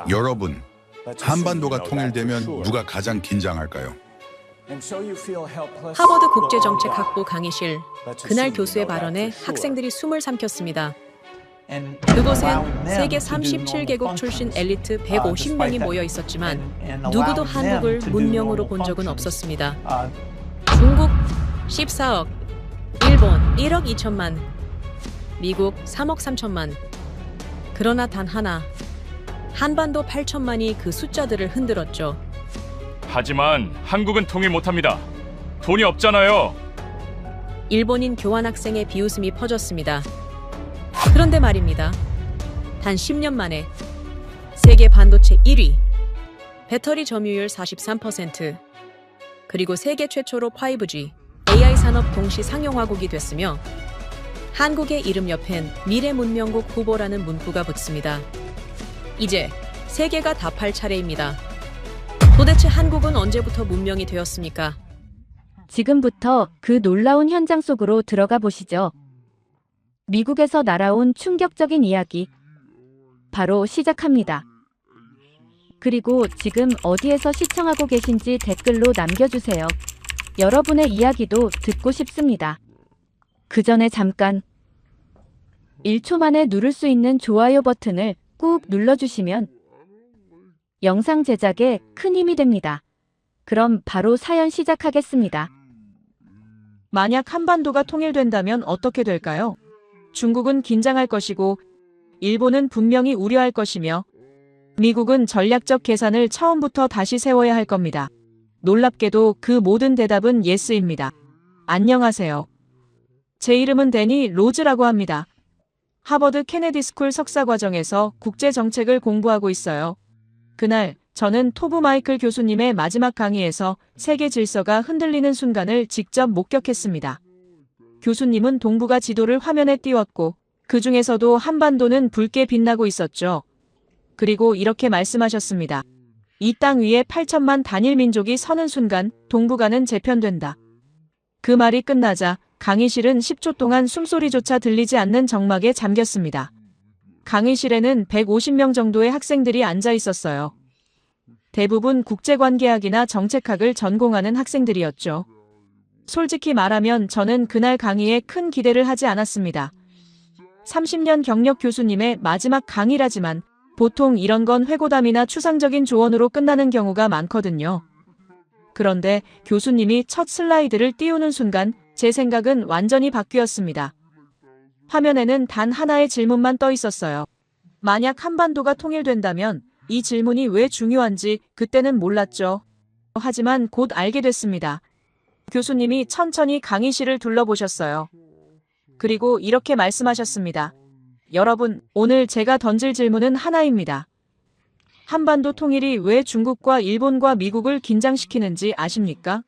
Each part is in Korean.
여러분, 한반도가 통일되면 누가 가장 긴장할까요? 하버드 국제정책학부 강의실. 그날 교수의 발언에 학생들이 숨을 삼켰습니다. 그곳엔 세계 37개국 출신 엘리트 150명이 모여 있었지만 누구도 한국을 문명으로 본 적은 없었습니다. 중국 14억, 일본 1억 2천만, 미국 3억 3천만. 그러나 단 하나, 한반도 8천만이 그 숫자들을 흔들었죠. 하지만 한국은 통일 못합니다. 돈이 없잖아요. 일본인 교환학생의 비웃음이 퍼졌습니다. 그런데 말입니다. 단 10년 만에 세계 반도체 1위, 배터리 점유율 43%, 그리고 세계 최초로 5G, AI 산업 동시 상용화국이 됐으며 한국의 이름 옆엔 미래 문명국 후보라는 문구가 붙습니다. 이제 세계가 답할 차례입니다. 도대체 한국은 언제부터 문명이 되었습니까? 지금부터 그 놀라운 현장 속으로 들어가 보시죠. 미국에서 날아온 충격적인 이야기 바로 시작합니다. 그리고 지금 어디에서 시청하고 계신지 댓글로 남겨주세요. 여러분의 이야기도 듣고 싶습니다. 그 전에 잠깐 1초 만에 누를 수 있는 좋아요 버튼을 꾹 눌러주시면 영상 제작에 큰 힘이 됩니다. 그럼 바로 사연 시작하겠습니다. 만약 한반도가 통일된다면 어떻게 될까요? 중국은 긴장할 것이고 일본은 분명히 우려할 것이며 미국은 전략적 계산을 처음부터 다시 세워야 할 겁니다. 놀랍게도 그 모든 대답은 예스입니다. 안녕하세요. 제 이름은 데니 로즈라고 합니다. 하버드 케네디 스쿨 석사 과정에서 국제 정책을 공부하고 있어요. 그날 저는 토브 마이클 교수님의 마지막 강의에서 세계 질서가 흔들리는 순간을 직접 목격했습니다. 교수님은 동북아 지도를 화면에 띄웠고 그 중에서도 한반도는 붉게 빛나고 있었죠. 그리고 이렇게 말씀하셨습니다. 이 땅 위에 8천만 단일 민족이 서는 순간 동북아는 재편된다. 그 말이 끝나자 강의실은 10초 동안 숨소리조차 들리지 않는 정막에 잠겼습니다. 강의실에는 150명 정도의 학생들이 앉아 있었어요. 대부분 국제관계학이나 정책학을 전공하는 학생들이었죠. 솔직히 말하면 저는 그날 강의에 큰 기대를 하지 않았습니다. 30년 경력 교수님의 마지막 강의라지만 보통 이런 건 회고담이나 추상적인 조언으로 끝나는 경우가 많거든요. 그런데 교수님이 첫 슬라이드를 띄우는 순간 제 생각은 완전히 바뀌었습니다. 화면에는 단 하나의 질문만 떠 있었어요. 만약 한반도가 통일된다면 이 질문이 왜 중요한지 그때는 몰랐죠. 하지만 곧 알게 됐습니다. 교수님이 천천히 강의실을 둘러보셨어요. 그리고 이렇게 말씀하셨습니다. 여러분, 오늘 제가 던질 질문은 하나입니다. 한반도 통일이 왜 중국과 일본과 미국을 긴장시키는지 아십니까?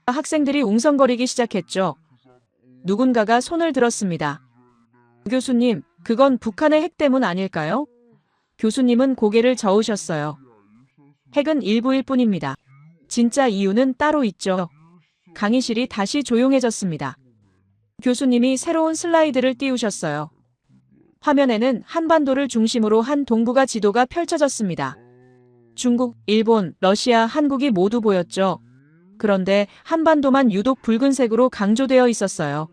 학생들이 웅성거리기 시작했죠. 누군가가 손을 들었습니다. 교수님, 그건 북한의 핵 때문 아닐까요? 교수님은 고개를 저으셨어요. 핵은 일부일 뿐입니다. 진짜 이유는 따로 있죠. 강의실이 다시 조용해졌습니다. 교수님이 새로운 슬라이드를 띄우셨어요. 화면에는 한반도를 중심으로 한 동북아 지도가 펼쳐졌습니다. 중국, 일본, 러시아, 한국이 모두 보였죠. 그런데 한반도만 유독 붉은색으로 강조되어 있었어요.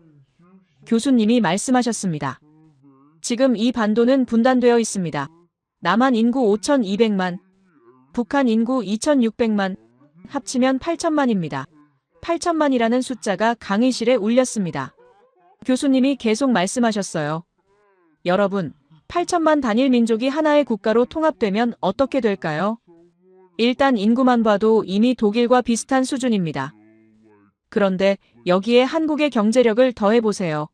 교수님이 말씀하셨습니다. 지금 이 반도는 분단되어 있습니다. 남한 인구 5,200만, 북한 인구 2,600만, 합치면 8천만입니다. 8천만이라는 숫자가 강의실에 울렸습니다. 교수님이 계속 말씀하셨어요. 여러분, 8천만 단일 민족이 하나의 국가로 통합되면 어떻게 될까요? 일단 인구만 봐도 이미 독일과 비슷한 수준입니다. 그런데 여기에 한국의 경제력을 더해보세요.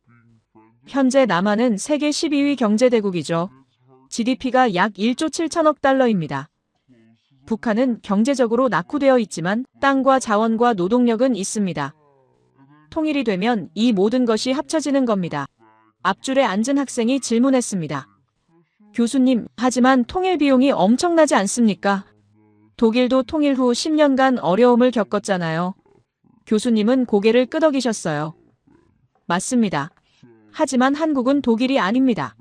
현재 남한은 세계 12위 경제대국이죠. GDP가 약 1조 7천억 달러입니다. 북한은 경제적으로 낙후되어 있지만 땅과 자원과 노동력은 있습니다. 통일이 되면 이 모든 것이 합쳐지는 겁니다. 앞줄에 앉은 학생이 질문했습니다. 교수님, 하지만 통일 비용이 엄청나지 않습니까? 독일도 통일 후 10년간 어려움을 겪었잖아요. 교수님은 고개를 끄덕이셨어요. 맞습니다. 하지만 한국은 독일이 아닙니다.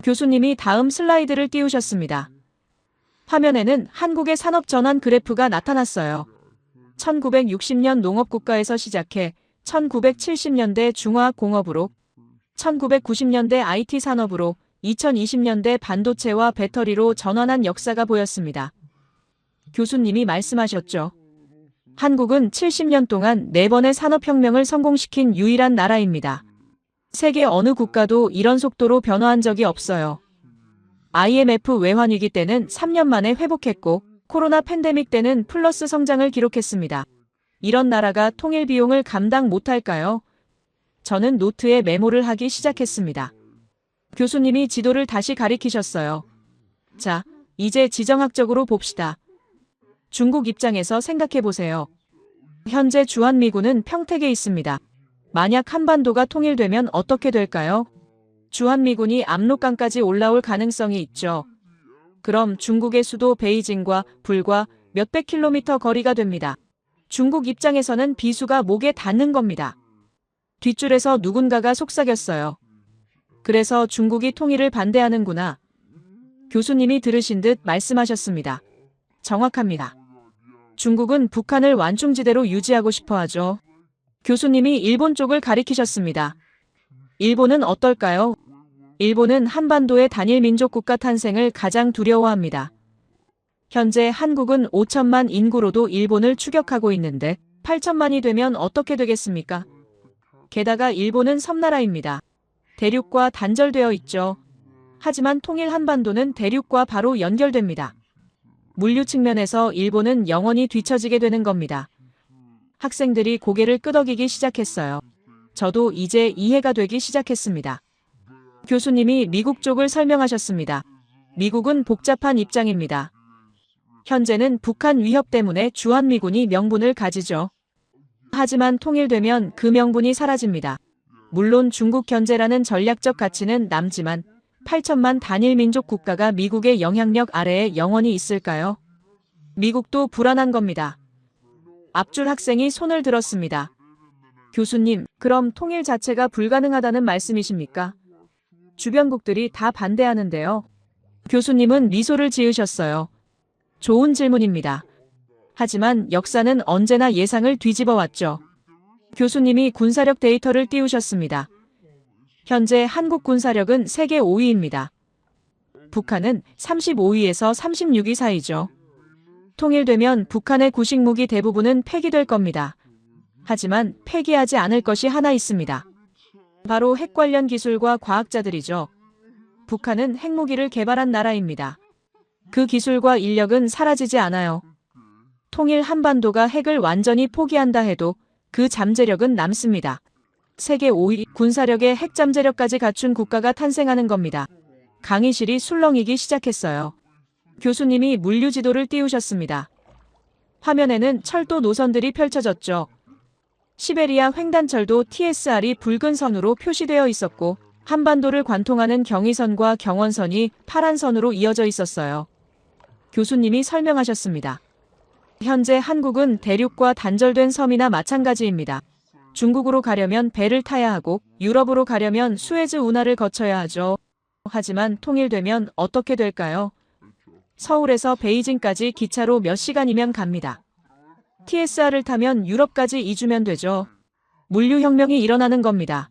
교수님이 다음 슬라이드를 띄우셨습니다. 화면에는 한국의 산업 전환 그래프가 나타났어요. 1960년 농업국가에서 시작해 1970년대 중화공업으로, 1990년대 IT 산업으로, 2020년대 반도체와 배터리로 전환한 역사가 보였습니다. 교수님이 말씀하셨죠. 한국은 70년 동안 4번의 산업혁명을 성공시킨 유일한 나라입니다. 세계 어느 국가도 이런 속도로 변화한 적이 없어요. IMF 외환위기 때는 3년 만에 회복했고, 코로나 팬데믹 때는 플러스 성장을 기록했습니다. 이런 나라가 통일 비용을 감당 못할까요? 저는 노트에 메모를 하기 시작했습니다. 교수님이 지도를 다시 가리키셨어요. 자, 이제 지정학적으로 봅시다. 중국 입장에서 생각해보세요. 현재 주한미군은 평택에 있습니다. 만약 한반도가 통일되면 어떻게 될까요? 주한미군이 압록강까지 올라올 가능성이 있죠. 그럼 중국의 수도 베이징과 불과 몇백 킬로미터 거리가 됩니다. 중국 입장에서는 비수가 목에 닿는 겁니다. 뒷줄에서 누군가가 속삭였어요. 그래서 중국이 통일을 반대하는구나. 교수님이 들으신 듯 말씀하셨습니다. 정확합니다. 중국은 북한을 완충지대로 유지하고 싶어 하죠. 교수님이 일본 쪽을 가리키셨습니다. 일본은 어떨까요? 일본은 한반도의 단일 민족 국가 탄생을 가장 두려워합니다. 현재 한국은 5천만 인구로도 일본을 추격하고 있는데 8천만이 되면 어떻게 되겠습니까? 게다가 일본은 섬나라입니다. 대륙과 단절되어 있죠. 하지만 통일 한반도는 대륙과 바로 연결됩니다. 물류 측면에서 일본은 영원히 뒤처지게 되는 겁니다. 학생들이 고개를 끄덕이기 시작했어요. 저도 이제 이해가 되기 시작했습니다. 교수님이 미국 쪽을 설명하셨습니다. 미국은 복잡한 입장입니다. 현재는 북한 위협 때문에 주한미군이 명분을 가지죠. 하지만 통일되면 그 명분이 사라집니다. 물론 중국 견제라는 전략적 가치는 남지만 8천만 단일 민족 국가가 미국의 영향력 아래에 영원히 있을까요? 미국도 불안한 겁니다. 앞줄 학생이 손을 들었습니다. 교수님, 그럼 통일 자체가 불가능하다는 말씀이십니까? 주변국들이 다 반대하는데요. 교수님은 미소를 지으셨어요. 좋은 질문입니다. 하지만 역사는 언제나 예상을 뒤집어 왔죠. 교수님이 군사력 데이터를 띄우셨습니다. 현재 한국 군사력은 세계 5위입니다. 북한은 35위에서 36위 사이죠. 통일되면 북한의 구식무기 대부분은 폐기될 겁니다. 하지만 폐기하지 않을 것이 하나 있습니다. 바로 핵 관련 기술과 과학자들이죠. 북한은 핵무기를 개발한 나라입니다. 그 기술과 인력은 사라지지 않아요. 통일 한반도가 핵을 완전히 포기한다 해도 그 잠재력은 남습니다. 세계 5위 군사력의 핵 잠재력까지 갖춘 국가가 탄생하는 겁니다. 강의실이 술렁이기 시작했어요. 교수님이 물류 지도를 띄우셨습니다. 화면에는 철도 노선들이 펼쳐졌죠. 시베리아 횡단철도 TSR이 붉은 선으로 표시되어 있었고 한반도를 관통하는 경의선과 경원선이 파란 선으로 이어져 있었어요. 교수님이 설명하셨습니다. 현재 한국은 대륙과 단절된 섬이나 마찬가지입니다. 중국으로 가려면 배를 타야 하고 유럽으로 가려면 수에즈 운하를 거쳐야 하죠. 하지만 통일되면 어떻게 될까요? 서울에서 베이징까지 기차로 몇 시간이면 갑니다. TSR을 타면 유럽까지 2주면 되죠. 물류혁명이 일어나는 겁니다.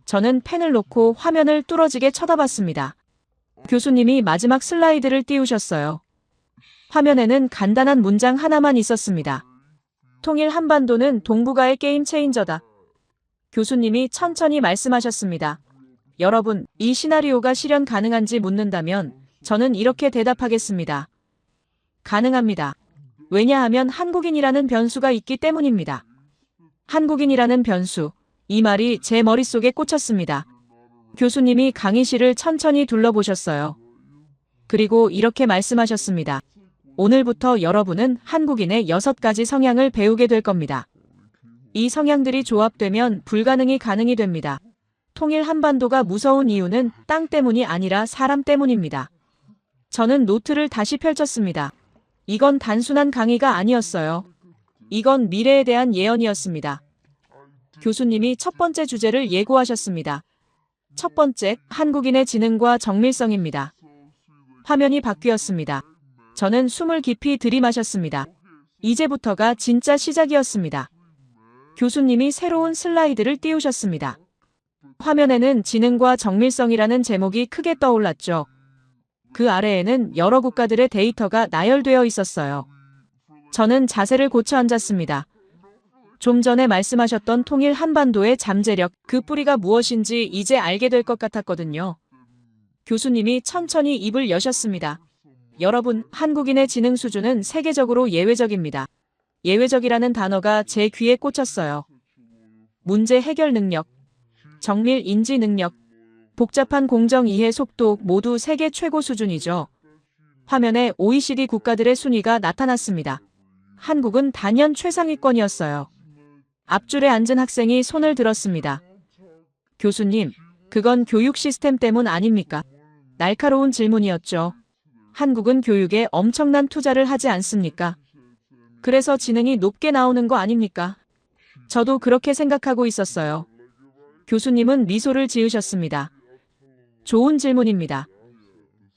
저는 펜을 놓고 화면을 뚫어지게 쳐다봤습니다. 교수님이 마지막 슬라이드를 띄우셨어요. 화면에는 간단한 문장 하나만 있었습니다. 통일 한반도는 동북아의 게임 체인저다. 교수님이 천천히 말씀하셨습니다. 여러분, 이 시나리오가 실현 가능한지 묻는다면 저는 이렇게 대답하겠습니다. 가능합니다. 왜냐하면 한국인이라는 변수가 있기 때문입니다. 한국인이라는 변수, 이 말이 제 머릿속에 꽂혔습니다. 교수님이 강의실을 천천히 둘러보셨어요. 그리고 이렇게 말씀하셨습니다. 오늘부터 여러분은 한국인의 6가지 성향을 배우게 될 겁니다. 이 성향들이 조합되면 불가능이 가능이 됩니다. 통일 한반도가 무서운 이유는 땅 때문이 아니라 사람 때문입니다. 저는 노트를 다시 펼쳤습니다. 이건 단순한 강의가 아니었어요. 이건 미래에 대한 예언이었습니다. 교수님이 첫 번째 주제를 예고하셨습니다. 첫 번째, 한국인의 지능과 정밀성입니다. 화면이 바뀌었습니다. 저는 숨을 깊이 들이마셨습니다. 이제부터가 진짜 시작이었습니다. 교수님이 새로운 슬라이드를 띄우셨습니다. 화면에는 지능과 정밀성이라는 제목이 크게 떠올랐죠. 그 아래에는 여러 국가들의 데이터가 나열되어 있었어요. 저는 자세를 고쳐 앉았습니다. 좀 전에 말씀하셨던 통일 한반도의 잠재력, 그 뿌리가 무엇인지 이제 알게 될 것 같았거든요. 교수님이 천천히 입을 여셨습니다. 여러분, 한국인의 지능 수준은 세계적으로 예외적입니다. 예외적이라는 단어가 제 귀에 꽂혔어요. 문제 해결 능력, 정밀 인지 능력, 복잡한 공정 이해 속도 모두 세계 최고 수준이죠. 화면에 OECD 국가들의 순위가 나타났습니다. 한국은 단연 최상위권이었어요. 앞줄에 앉은 학생이 손을 들었습니다. 교수님, 그건 교육 시스템 때문 아닙니까? 날카로운 질문이었죠. 한국은 교육에 엄청난 투자를 하지 않습니까? 그래서 지능이 높게 나오는 거 아닙니까? 저도 그렇게 생각하고 있었어요. 교수님은 미소를 지으셨습니다. 좋은 질문입니다.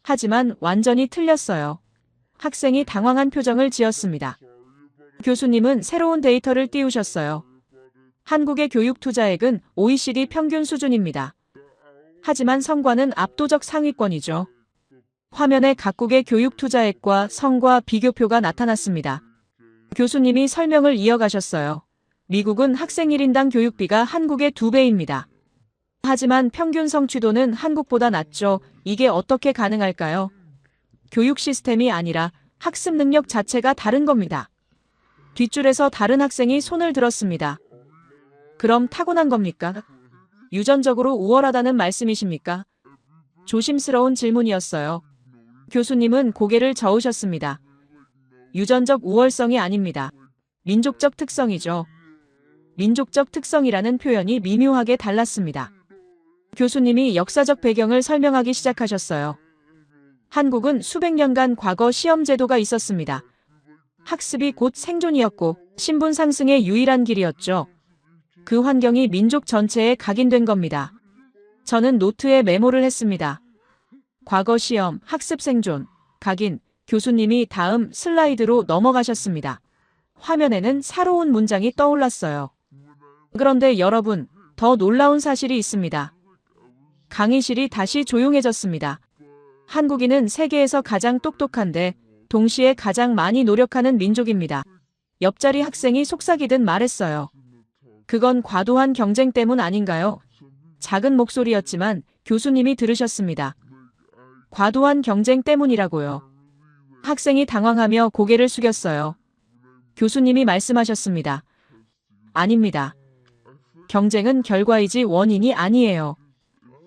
하지만 완전히 틀렸어요. 학생이 당황한 표정을 지었습니다. 교수님은 새로운 데이터를 띄우셨어요. 한국의 교육 투자액은 OECD 평균 수준입니다. 하지만 성과는 압도적 상위권이죠. 화면에 각국의 교육 투자액과 성과 비교표가 나타났습니다. 교수님이 설명을 이어가셨어요. 미국은 학생 1인당 교육비가 한국의 2배입니다. 하지만 평균 성취도는 한국보다 낮죠. 이게 어떻게 가능할까요? 교육 시스템이 아니라 학습 능력 자체가 다른 겁니다. 뒷줄에서 다른 학생이 손을 들었습니다. 그럼 타고난 겁니까? 유전적으로 우월하다는 말씀이십니까? 조심스러운 질문이었어요. 교수님은 고개를 저으셨습니다. 유전적 우월성이 아닙니다. 민족적 특성이죠. 민족적 특성이라는 표현이 미묘하게 달랐습니다. 교수님이 역사적 배경을 설명하기 시작하셨어요. 한국은 수백 년간 과거 시험 제도가 있었습니다. 학습이 곧 생존이었고 신분 상승의 유일한 길이었죠. 그 환경이 민족 전체에 각인된 겁니다. 저는 노트에 메모를 했습니다. 과거 시험, 학습 생존, 각인. 교수님이 다음 슬라이드로 넘어가셨습니다. 화면에는 새로운 문장이 떠올랐어요. 그런데 여러분, 더 놀라운 사실이 있습니다. 강의실이 다시 조용해졌습니다. 한국인은 세계에서 가장 똑똑한데 동시에 가장 많이 노력하는 민족입니다. 옆자리 학생이 속삭이듯 말했어요. 그건 과도한 경쟁 때문 아닌가요? 작은 목소리였지만 교수님이 들으셨습니다. 과도한 경쟁 때문이라고요. 학생이 당황하며 고개를 숙였어요. 교수님이 말씀하셨습니다. 아닙니다. 경쟁은 결과이지 원인이 아니에요.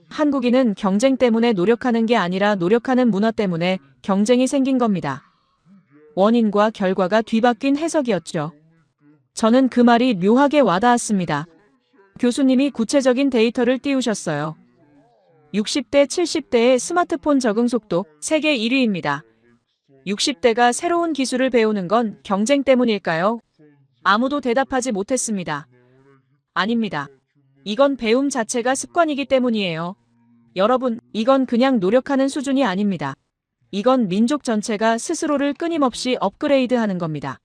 한국인은 경쟁 때문에 노력하는 게 아니라 노력하는 문화 때문에 경쟁이 생긴 겁니다. 원인과 결과가 뒤바뀐 해석이었죠. 저는 그 말이 묘하게 와닿았습니다. 교수님이 구체적인 데이터를 띄우셨어요. 60대, 70대의 스마트폰 적응 속도 세계 1위입니다. 60대가 새로운 기술을 배우는 건 경쟁 때문일까요? 아무도 대답하지 못했습니다. 아닙니다. 이건 배움 자체가 습관이기 때문이에요. 여러분, 이건 그냥 노력하는 수준이 아닙니다. 이건 민족 전체가 스스로를 끊임없이 업그레이드하는 겁니다.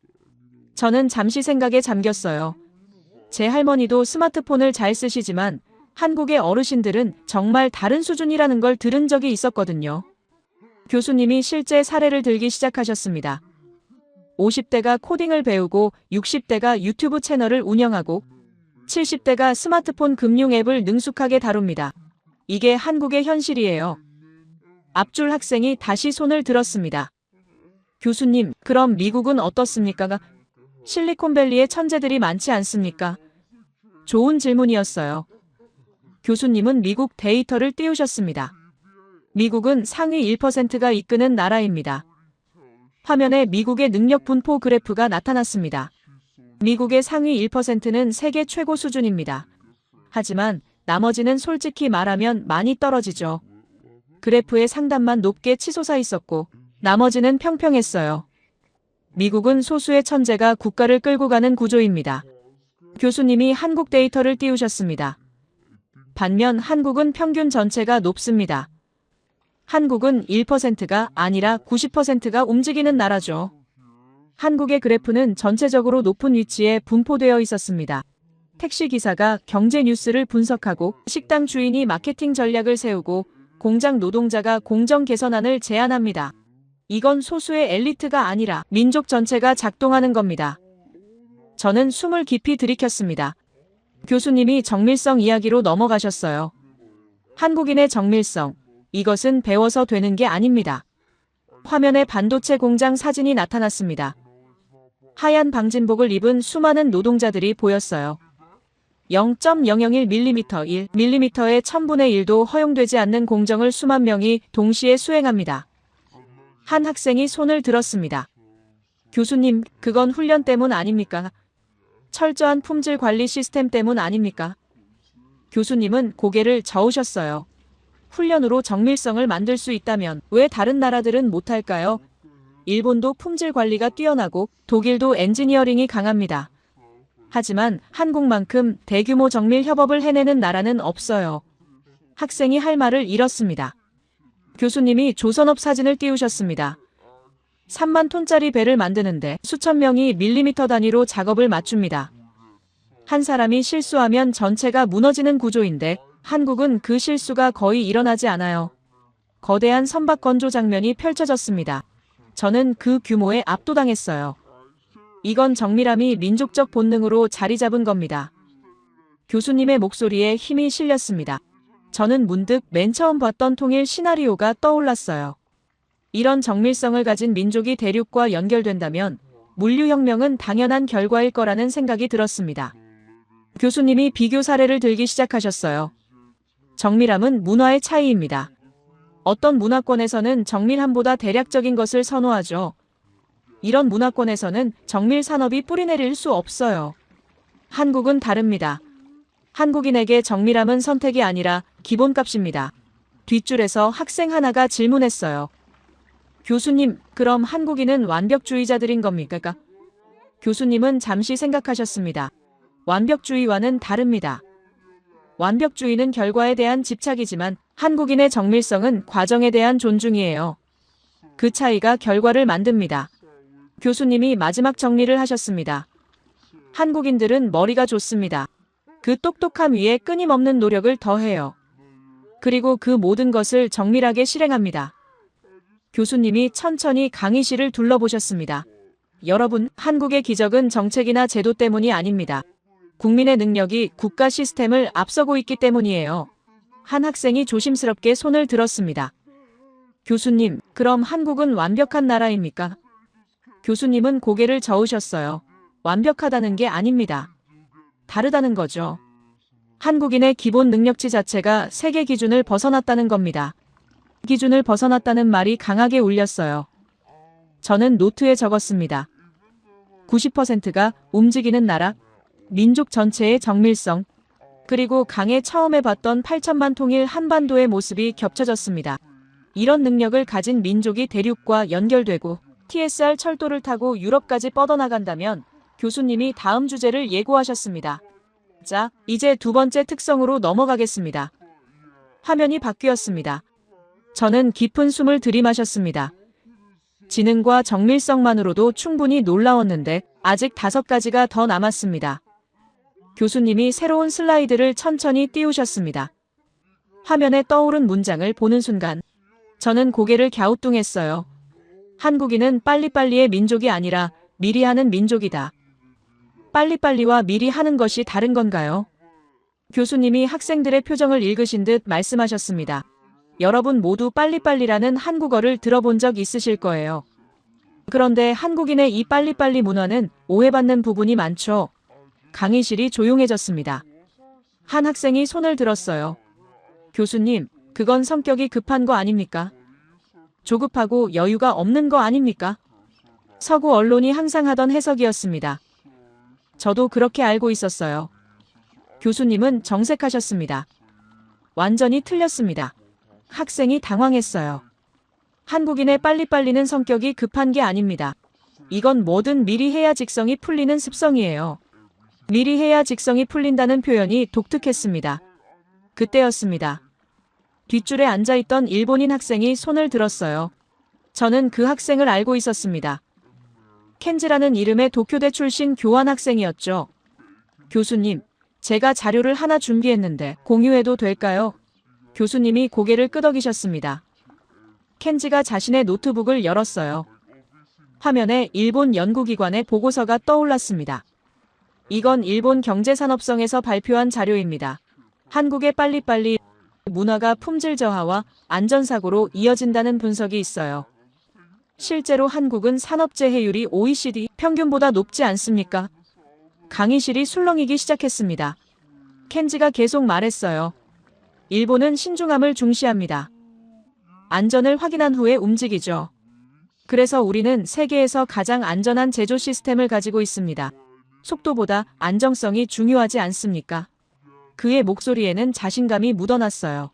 저는 잠시 생각에 잠겼어요. 제 할머니도 스마트폰을 잘 쓰시지만 한국의 어르신들은 정말 다른 수준이라는 걸 들은 적이 있었거든요. 교수님이 실제 사례를 들기 시작하셨습니다. 50대가 코딩을 배우고 60대가 유튜브 채널을 운영하고 70대가 스마트폰 금융 앱을 능숙하게 다룹니다. 이게 한국의 현실이에요. 앞줄 학생이 다시 손을 들었습니다. 교수님, 그럼 미국은 어떻습니까? 실리콘밸리에 천재들이 많지 않습니까? 좋은 질문이었어요. 교수님은 미국 데이터를 띄우셨습니다. 미국은 상위 1%가 이끄는 나라입니다. 화면에 미국의 능력 분포 그래프가 나타났습니다. 미국의 상위 1%는 세계 최고 수준입니다. 하지만 나머지는 솔직히 말하면 많이 떨어지죠. 그래프의 상단만 높게 치솟아 있었고 나머지는 평평했어요. 미국은 소수의 천재가 국가를 끌고 가는 구조입니다. 교수님이 한국 데이터를 띄우셨습니다. 반면 한국은 평균 전체가 높습니다. 한국은 1%가 아니라 90%가 움직이는 나라죠. 한국의 그래프는 전체적으로 높은 위치에 분포되어 있었습니다. 택시 기사가 경제 뉴스를 분석하고 식당 주인이 마케팅 전략을 세우고 공장 노동자가 공정 개선안을 제안합니다. 이건 소수의 엘리트가 아니라 민족 전체가 작동하는 겁니다. 저는 숨을 깊이 들이켰습니다. 교수님이 정밀성 이야기로 넘어가셨어요. 한국인의 정밀성, 이것은 배워서 되는 게 아닙니다. 화면에 반도체 공장 사진이 나타났습니다. 하얀 방진복을 입은 수많은 노동자들이 보였어요. 0.001mm, 1mm의 1000분의 1도 허용되지 않는 공정을 수만 명이 동시에 수행합니다. 한 학생이 손을 들었습니다. 교수님, 그건 훈련 때문 아닙니까? 철저한 품질 관리 시스템 때문 아닙니까? 교수님은 고개를 저으셨어요. 훈련으로 정밀성을 만들 수 있다면 왜 다른 나라들은 못할까요? 일본도 품질 관리가 뛰어나고 독일도 엔지니어링이 강합니다. 하지만 한국만큼 대규모 정밀 협업을 해내는 나라는 없어요. 학생이 할 말을 잃었습니다. 교수님이 조선업 사진을 띄우셨습니다. 3만 톤짜리 배를 만드는데 수천 명이 밀리미터 단위로 작업을 맞춥니다. 한 사람이 실수하면 전체가 무너지는 구조인데 한국은 그 실수가 거의 일어나지 않아요. 거대한 선박 건조 장면이 펼쳐졌습니다. 저는 그 규모에 압도당했어요. 이건 정밀함이 민족적 본능으로 자리 잡은 겁니다. 교수님의 목소리에 힘이 실렸습니다. 저는 문득 맨 처음 봤던 통일 시나리오가 떠올랐어요. 이런 정밀성을 가진 민족이 대륙과 연결된다면 물류혁명은 당연한 결과일 거라는 생각이 들었습니다. 교수님이 비교 사례를 들기 시작하셨어요. 정밀함은 문화의 차이입니다. 어떤 문화권에서는 정밀함보다 대략적인 것을 선호하죠. 이런 문화권에서는 정밀 산업이 뿌리내릴 수 없어요. 한국은 다릅니다. 한국인에게 정밀함은 선택이 아니라 기본값입니다. 뒷줄에서 학생 하나가 질문했어요. 교수님, 그럼 한국인은 완벽주의자들인 겁니까? 교수님은 잠시 생각하셨습니다. 완벽주의와는 다릅니다. 완벽주의는 결과에 대한 집착이지만 한국인의 정밀성은 과정에 대한 존중이에요. 그 차이가 결과를 만듭니다. 교수님이 마지막 정리를 하셨습니다. 한국인들은 머리가 좋습니다. 그 똑똑함 위에 끊임없는 노력을 더해요. 그리고 그 모든 것을 정밀하게 실행합니다. 교수님이 천천히 강의실을 둘러보셨습니다. 여러분, 한국의 기적은 정책이나 제도 때문이 아닙니다. 국민의 능력이 국가 시스템을 앞서고 있기 때문이에요. 한 학생이 조심스럽게 손을 들었습니다. 교수님, 그럼 한국은 완벽한 나라입니까? 교수님은 고개를 저으셨어요. 완벽하다는 게 아닙니다. 다르다는 거죠. 한국인의 기본 능력치 자체가 세계 기준을 벗어났다는 겁니다. 기준을 벗어났다는 말이 강하게 울렸어요. 저는 노트에 적었습니다. 90%가 움직이는 나라, 민족 전체의 정밀성, 그리고 강에 처음에 봤던 8천만 통일 한반도의 모습이 겹쳐졌습니다. 이런 능력을 가진 민족이 대륙과 연결되고 TSR 철도를 타고 유럽까지 뻗어나간다면 교수님이 다음 주제를 예고하셨습니다. 자, 이제 두 번째 특성으로 넘어가겠습니다. 화면이 바뀌었습니다. 저는 깊은 숨을 들이마셨습니다. 지능과 정밀성만으로도 충분히 놀라웠는데 아직 5가지가 더 남았습니다. 교수님이 새로운 슬라이드를 천천히 띄우셨습니다. 화면에 떠오른 문장을 보는 순간 저는 고개를 갸우뚱했어요. 한국인은 빨리빨리의 민족이 아니라 미리 하는 민족이다. 빨리빨리와 미리 하는 것이 다른 건가요? 교수님이 학생들의 표정을 읽으신 듯 말씀하셨습니다. 여러분 모두 빨리빨리라는 한국어를 들어본 적 있으실 거예요. 그런데 한국인의 이 빨리빨리 문화는 오해받는 부분이 많죠. 강의실이 조용해졌습니다. 한 학생이 손을 들었어요. 교수님, 그건 성격이 급한 거 아닙니까? 조급하고 여유가 없는 거 아닙니까? 서구 언론이 항상 하던 해석이었습니다. 저도 그렇게 알고 있었어요. 교수님은 정색하셨습니다. 완전히 틀렸습니다. 학생이 당황했어요. 한국인의 빨리빨리는 성격이 급한 게 아닙니다. 이건 뭐든 미리 해야 직성이 풀리는 습성이에요. 미리 해야 직성이 풀린다는 표현이 독특했습니다. 그때였습니다. 뒷줄에 앉아있던 일본인 학생이 손을 들었어요. 저는 그 학생을 알고 있었습니다. 켄지라는 이름의 도쿄대 출신 교환 학생이었죠. 교수님, 제가 자료를 하나 준비했는데 공유해도 될까요? 교수님이 고개를 끄덕이셨습니다. 켄지가 자신의 노트북을 열었어요. 화면에 일본 연구기관의 보고서가 떠올랐습니다. 이건 일본 경제산업성에서 발표한 자료입니다. 한국의 빨리빨리 문화가 품질 저하와 안전사고로 이어진다는 분석이 있어요. 실제로 한국은 산업재해율이 OECD 평균보다 높지 않습니까? 강의실이 술렁이기 시작했습니다. 켄지가 계속 말했어요. 일본은 신중함을 중시합니다. 안전을 확인한 후에 움직이죠. 그래서 우리는 세계에서 가장 안전한 제조 시스템을 가지고 있습니다. 속도보다 안정성이 중요하지 않습니까? 그의 목소리에는 자신감이 묻어났어요.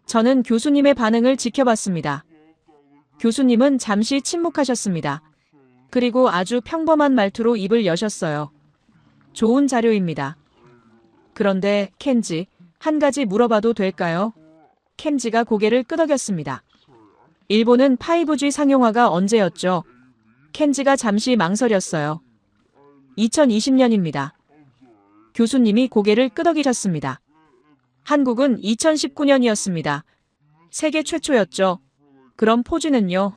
저는 교수님의 반응을 지켜봤습니다. 교수님은 잠시 침묵하셨습니다. 그리고 아주 평범한 말투로 입을 여셨어요. 좋은 자료입니다. 그런데 켄지, 한 가지 물어봐도 될까요? 켄지가 고개를 끄덕였습니다. 일본은 5G 상용화가 언제였죠? 켄지가 잠시 망설였어요. 2020년입니다. 교수님이 고개를 끄덕이셨습니다. 한국은 2019년이었습니다. 세계 최초였죠. 그럼 포주는요?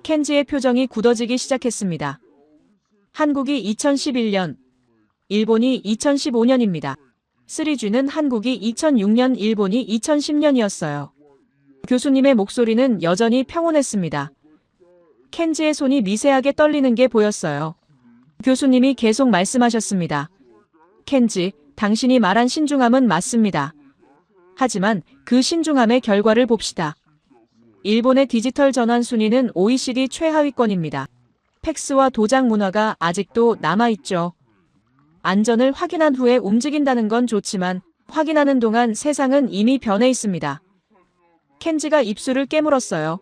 켄지의 표정이 굳어지기 시작했습니다. 한국이 2011년, 일본이 2015년입니다. 3G는 한국이 2006년, 일본이 2010년이었어요. 교수님의 목소리는 여전히 평온했습니다. 켄지의 손이 미세하게 떨리는 게 보였어요. 교수님이 계속 말씀하셨습니다. 켄지, 당신이 말한 신중함은 맞습니다. 하지만 그 신중함의 결과를 봅시다. 일본의 디지털 전환 순위는 OECD 최하위권입니다. 팩스와 도장 문화가 아직도 남아있죠. 안전을 확인한 후에 움직인다는 건 좋지만 확인하는 동안 세상은 이미 변해 있습니다. 켄지가 입술을 깨물었어요.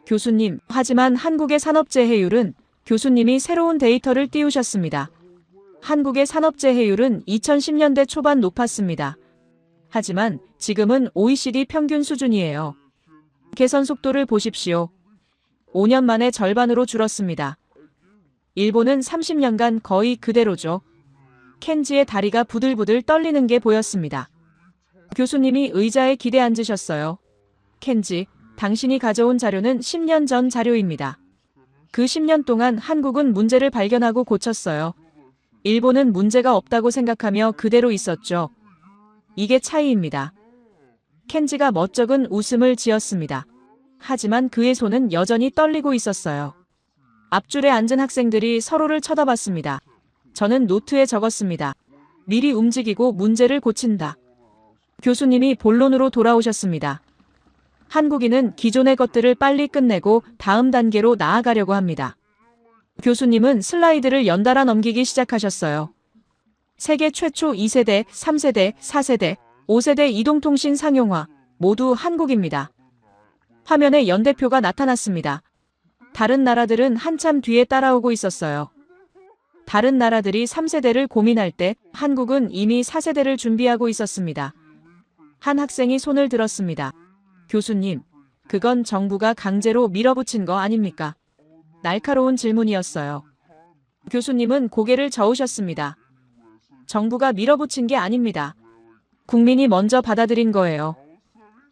교수님, 하지만 한국의 산업재해율은 교수님이 새로운 데이터를 띄우셨습니다. 한국의 산업재해율은 2010년대 초반 높았습니다. 하지만 지금은 OECD 평균 수준이에요. 개선 속도를 보십시오. 5년 만에 절반으로 줄었습니다. 일본은 30년간 거의 그대로죠. 켄지의 다리가 부들부들 떨리는 게 보였습니다. 교수님이 의자에 기대 앉으셨어요. 켄지, 당신이 가져온 자료는 10년 전 자료입니다. 그 10년 동안 한국은 문제를 발견하고 고쳤어요. 일본은 문제가 없다고 생각하며 그대로 있었죠. 이게 차이입니다. 켄지가 멋쩍은 웃음을 지었습니다. 하지만 그의 손은 여전히 떨리고 있었어요. 앞줄에 앉은 학생들이 서로를 쳐다봤습니다. 저는 노트에 적었습니다. 미리 움직이고 문제를 고친다. 교수님이 본론으로 돌아오셨습니다. 한국인은 기존의 것들을 빨리 끝내고 다음 단계로 나아가려고 합니다. 교수님은 슬라이드를 연달아 넘기기 시작하셨어요. 세계 최초 2세대, 3세대, 4세대, 5세대 이동통신 상용화, 모두 한국입니다. 화면에 연대표가 나타났습니다. 다른 나라들은 한참 뒤에 따라오고 있었어요. 다른 나라들이 3세대를 고민할 때 한국은 이미 4세대를 준비하고 있었습니다. 한 학생이 손을 들었습니다. 교수님, 그건 정부가 강제로 밀어붙인 거 아닙니까? 날카로운 질문이었어요. 교수님은 고개를 저으셨습니다. 정부가 밀어붙인 게 아닙니다. 국민이 먼저 받아들인 거예요.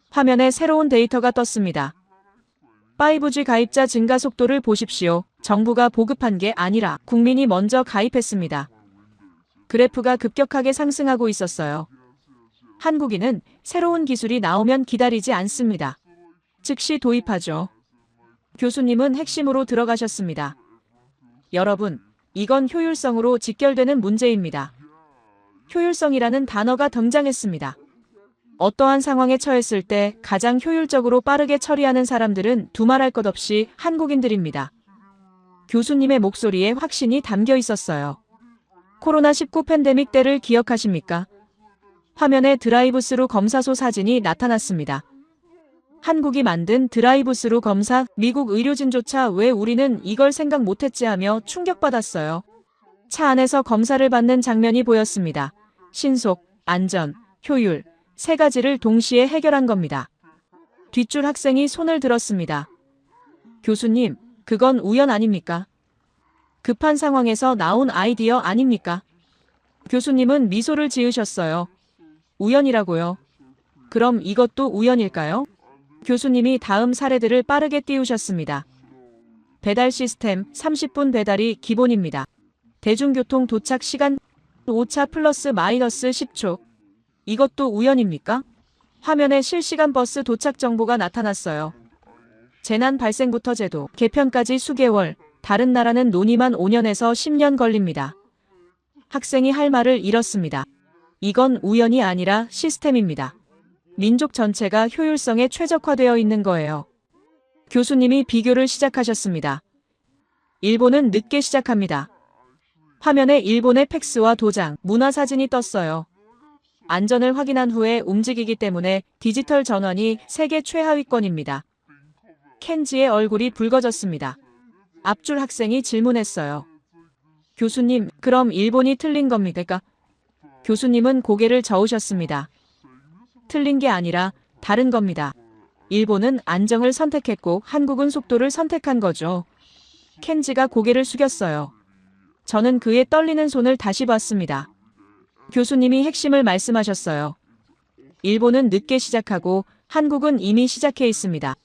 화면에 새로운 데이터가 떴습니다. 5G 가입자 증가 속도를 보십시오. 정부가 보급한 게 아니라 국민이 먼저 가입했습니다. 그래프가 급격하게 상승하고 있었어요. 한국인은 새로운 기술이 나오면 기다리지 않습니다. 즉시 도입하죠. 교수님은 핵심으로 들어가셨습니다. 여러분, 이건 효율성으로 직결되는 문제입니다. 효율성이라는 단어가 등장했습니다. 어떠한 상황에 처했을 때 가장 효율적으로 빠르게 처리하는 사람들은 두말할 것 없이 한국인들입니다. 교수님의 목소리에 확신이 담겨 있었어요. 코로나19 팬데믹 때를 기억하십니까? 화면에 드라이브스루 검사소 사진이 나타났습니다. 한국이 만든 드라이브스루 검사, 미국 의료진조차 왜 우리는 이걸 생각 못했지 하며 충격받았어요. 차 안에서 검사를 받는 장면이 보였습니다. 신속, 안전, 효율, 세 가지를 동시에 해결한 겁니다. 뒷줄 학생이 손을 들었습니다. 교수님, 그건 우연 아닙니까? 급한 상황에서 나온 아이디어 아닙니까? 교수님은 미소를 지으셨어요. 우연이라고요? 그럼 이것도 우연일까요? 교수님이 다음 사례들을 빠르게 띄우셨습니다. 배달 시스템 30분 배달이 기본입니다. 대중교통 도착 시간 오차 플러스 마이너스 10초. 이것도 우연입니까? 화면에 실시간 버스 도착 정보가 나타났어요. 재난 발생부터 제도 개편까지 수개월, 다른 나라는 논의만 5년에서 10년 걸립니다. 학생이 할 말을 잃었습니다. 이건 우연이 아니라 시스템입니다. 민족 전체가 효율성에 최적화되어 있는 거예요. 교수님이 비교를 시작하셨습니다. 일본은 늦게 시작합니다. 화면에 일본의 팩스와 도장, 문화사진이 떴어요. 안전을 확인한 후에 움직이기 때문에 디지털 전환이 세계 최하위권입니다. 켄지의 얼굴이 붉어졌습니다. 앞줄 학생이 질문했어요. 교수님, 그럼 일본이 틀린 겁니까? 교수님은 고개를 저으셨습니다. 틀린 게 아니라 다른 겁니다. 일본은 안정을 선택했고 한국은 속도를 선택한 거죠. 켄지가 고개를 숙였어요. 저는 그의 떨리는 손을 다시 봤습니다. 교수님이 핵심을 말씀하셨어요. 일본은 늦게 시작하고 한국은 이미 시작해 있습니다.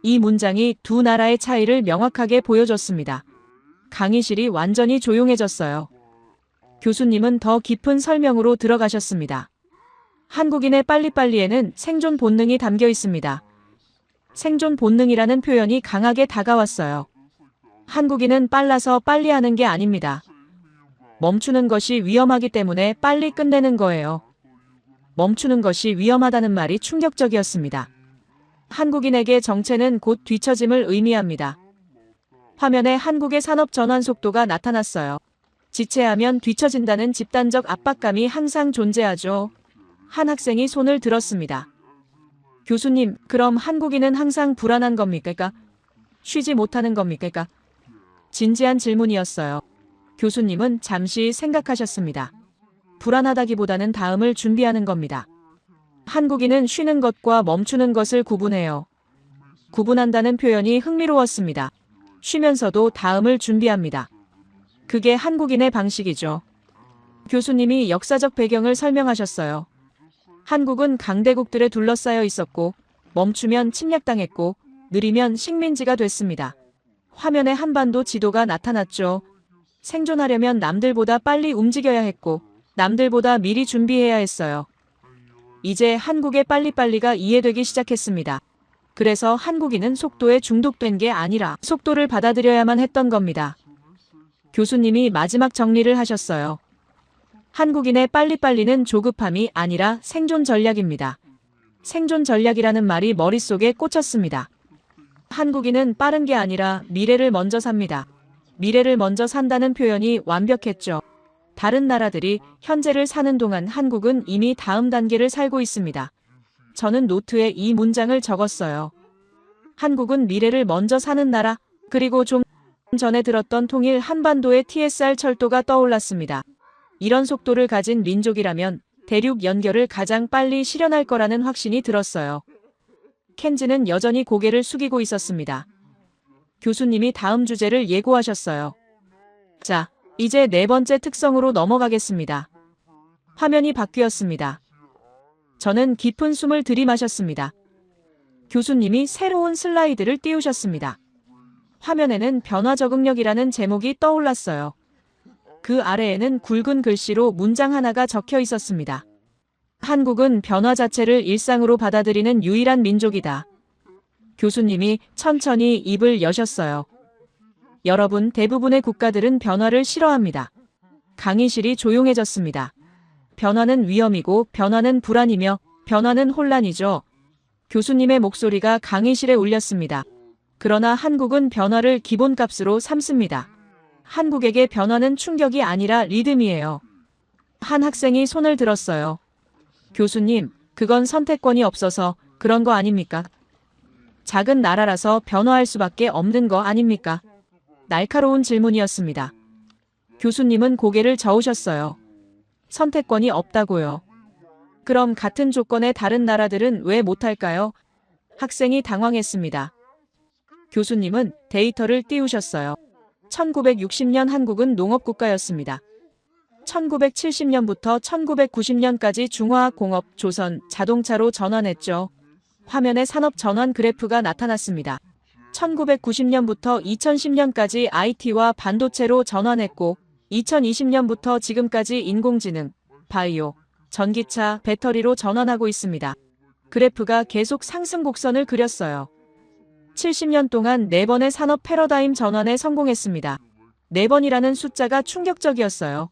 이 문장이 두 나라의 차이를 명확하게 보여줬습니다. 강의실이 완전히 조용해졌어요. 교수님은 더 깊은 설명으로 들어가셨습니다. 한국인의 빨리빨리에는 생존 본능이 담겨 있습니다. 생존 본능이라는 표현이 강하게 다가왔어요. 한국인은 빨라서 빨리 하는 게 아닙니다. 멈추는 것이 위험하기 때문에 빨리 끝내는 거예요. 멈추는 것이 위험하다는 말이 충격적이었습니다. 한국인에게 정체는 곧 뒤처짐을 의미합니다. 화면에 한국의 산업 전환 속도가 나타났어요. 지체하면 뒤처진다는 집단적 압박감이 항상 존재하죠. 한 학생이 손을 들었습니다. 교수님, 그럼 한국인은 항상 불안한 겁니까? 쉬지 못하는 겁니까? 진지한 질문이었어요. 교수님은 잠시 생각하셨습니다. 불안하다기보다는 다음을 준비하는 겁니다. 한국인은 쉬는 것과 멈추는 것을 구분해요. 구분한다는 표현이 흥미로웠습니다. 쉬면서도 다음을 준비합니다. 그게 한국인의 방식이죠. 교수님이 역사적 배경을 설명하셨어요. 한국은 강대국들에 둘러싸여 있었고 멈추면 침략당했고 느리면 식민지가 됐습니다. 화면에 한반도 지도가 나타났죠. 생존하려면 남들보다 빨리 움직여야 했고 남들보다 미리 준비해야 했어요. 이제 한국의 빨리빨리가 이해되기 시작했습니다. 그래서 한국인은 속도에 중독된 게 아니라 속도를 받아들여야만 했던 겁니다. 교수님이 마지막 정리를 하셨어요. 한국인의 빨리빨리는 조급함이 아니라 생존 전략입니다. 생존 전략이라는 말이 머릿속에 꽂혔습니다. 한국인은 빠른 게 아니라 미래를 먼저 삽니다. 미래를 먼저 산다는 표현이 완벽했죠. 다른 나라들이 현재를 사는 동안 한국은 이미 다음 단계를 살고 있습니다. 저는 노트에 이 문장을 적었어요. 한국은 미래를 먼저 사는 나라. 그리고 좀 전에 들었던 통일 한반도의 TSR 철도가 떠올랐습니다. 이런 속도를 가진 민족이라면 대륙 연결을 가장 빨리 실현할 거라는 확신이 들었어요. 켄지는 여전히 고개를 숙이고 있었습니다. 교수님이 다음 주제를 예고하셨어요. 자, 이제 네 번째 특성으로 넘어가겠습니다. 화면이 바뀌었습니다. 저는 깊은 숨을 들이마셨습니다. 교수님이 새로운 슬라이드를 띄우셨습니다. 화면에는 변화 적응력이라는 제목이 떠올랐어요. 그 아래에는 굵은 글씨로 문장 하나가 적혀 있었습니다. 한국은 변화 자체를 일상으로 받아들이는 유일한 민족이다. 교수님이 천천히 입을 여셨어요. 여러분, 대부분의 국가들은 변화를 싫어합니다. 강의실이 조용해졌습니다. 변화는 위험이고 변화는 불안이며 변화는 혼란이죠. 교수님의 목소리가 강의실에 울렸습니다. 그러나 한국은 변화를 기본값으로 삼습니다. 한국에게 변화는 충격이 아니라 리듬이에요. 한 학생이 손을 들었어요. 교수님, 그건 선택권이 없어서 그런 거 아닙니까? 작은 나라라서 변화할 수밖에 없는 거 아닙니까? 날카로운 질문이었습니다. 교수님은 고개를 저으셨어요. 선택권이 없다고요. 그럼 같은 조건의 다른 나라들은 왜 못할까요? 학생이 당황했습니다. 교수님은 데이터를 띄우셨어요. 1960년 한국은 농업국가였습니다. 1970년부터 1990년까지 중화학공업, 조선, 자동차로 전환했죠. 화면에 산업 전환 그래프가 나타났습니다. 1990년부터 2010년까지 IT와 반도체로 전환했고 2020년부터 지금까지 인공지능, 바이오, 전기차, 배터리로 전환하고 있습니다. 그래프가 계속 상승 곡선을 그렸어요. 70년 동안 4번의 산업 패러다임 전환에 성공했습니다. 4번이라는 숫자가 충격적이었어요.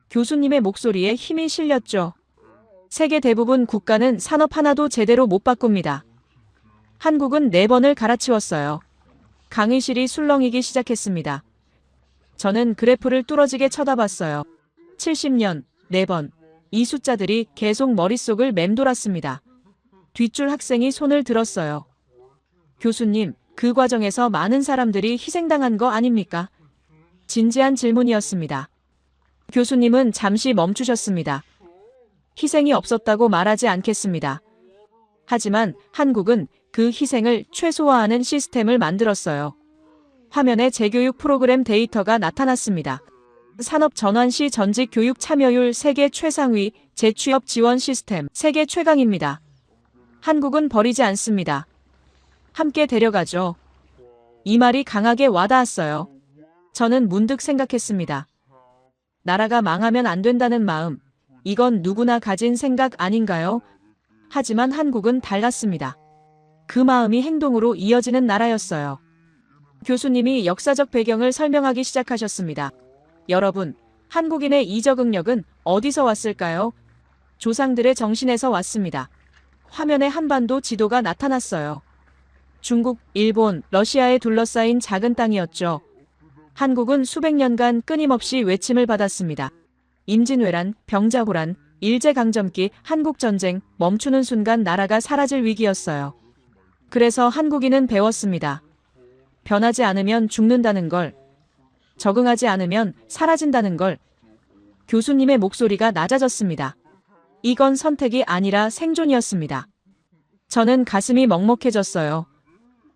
교수님의 목소리에 힘이 실렸죠. 세계 대부분 국가는 산업 하나도 제대로 못 바꿉니다. 한국은 4번을 갈아치웠어요. 강의실이 술렁이기 시작했습니다. 저는 그래프를 뚫어지게 쳐다봤어요. 70년, 4번. 이 숫자들이 계속 머릿속을 맴돌았습니다. 뒷줄 학생이 손을 들었어요. 교수님, 그 과정에서 많은 사람들이 희생당한 거 아닙니까? 진지한 질문이었습니다. 교수님은 잠시 멈추셨습니다. 희생이 없었다고 말하지 않겠습니다. 하지만 한국은 그 희생을 최소화하는 시스템을 만들었어요. 화면에 재교육 프로그램 데이터가 나타났습니다. 산업 전환 시 전직 교육 참여율 세계 최상위, 재취업 지원 시스템 세계 최강입니다. 한국은 버리지 않습니다. 함께 데려가죠. 이 말이 강하게 와닿았어요. 저는 문득 생각했습니다. 나라가 망하면 안 된다는 마음, 이건 누구나 가진 생각 아닌가요? 하지만 한국은 달랐습니다. 그 마음이 행동으로 이어지는 나라였어요. 교수님이 역사적 배경을 설명하기 시작하셨습니다. 여러분, 한국인의 이 적응력은 어디서 왔을까요? 조상들의 정신에서 왔습니다. 화면에 한반도 지도가 나타났어요. 중국, 일본, 러시아에 둘러싸인 작은 땅이었죠. 한국은 수백 년간 끊임없이 외침을 받았습니다. 임진왜란, 병자호란, 일제강점기, 한국전쟁, 멈추는 순간 나라가 사라질 위기였어요. 그래서 한국인은 배웠습니다. 변하지 않으면 죽는다는 걸, 적응하지 않으면 사라진다는 걸. 교수님의 목소리가 낮아졌습니다. 이건 선택이 아니라 생존이었습니다. 저는 가슴이 먹먹해졌어요.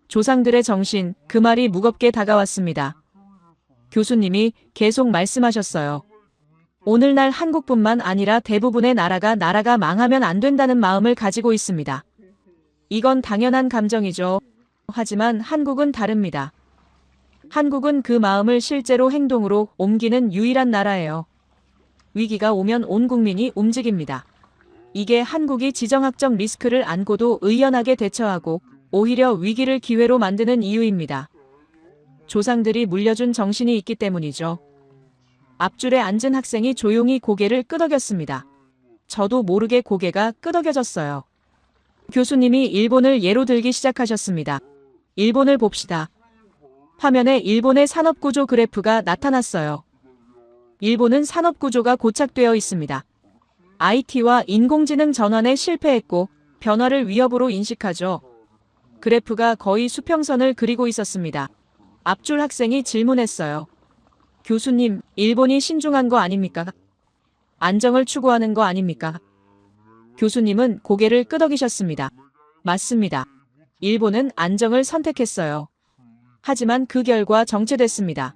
조상들의 정신, 그 말이 무겁게 다가왔습니다. 교수님이 계속 말씀하셨어요. 오늘날 한국뿐만 아니라 대부분의 나라가 망하면 안 된다는 마음을 가지고 있습니다. 이건 당연한 감정이죠. 하지만 한국은 다릅니다. 한국은 그 마음을 실제로 행동으로 옮기는 유일한 나라예요. 위기가 오면 온 국민이 움직입니다. 이게 한국이 지정학적 리스크를 안고도 의연하게 대처하고 오히려 위기를 기회로 만드는 이유입니다. 조상들이 물려준 정신이 있기 때문이죠. 앞줄에 앉은 학생이 조용히 고개를 끄덕였습니다. 저도 모르게 고개가 끄덕여졌어요. 교수님이 일본을 예로 들기 시작하셨습니다. 일본을 봅시다. 화면에 일본의 산업구조 그래프가 나타났어요. 일본은 산업구조가 고착되어 있습니다. IT와 인공지능 전환에 실패했고 변화를 위협으로 인식하죠. 그래프가 거의 수평선을 그리고 있었습니다. 앞줄 학생이 질문했어요. 교수님, 일본이 신중한 거 아닙니까? 안정을 추구하는 거 아닙니까? 교수님은 고개를 끄덕이셨습니다. 맞습니다. 일본은 안정을 선택했어요. 하지만 그 결과 정체됐습니다.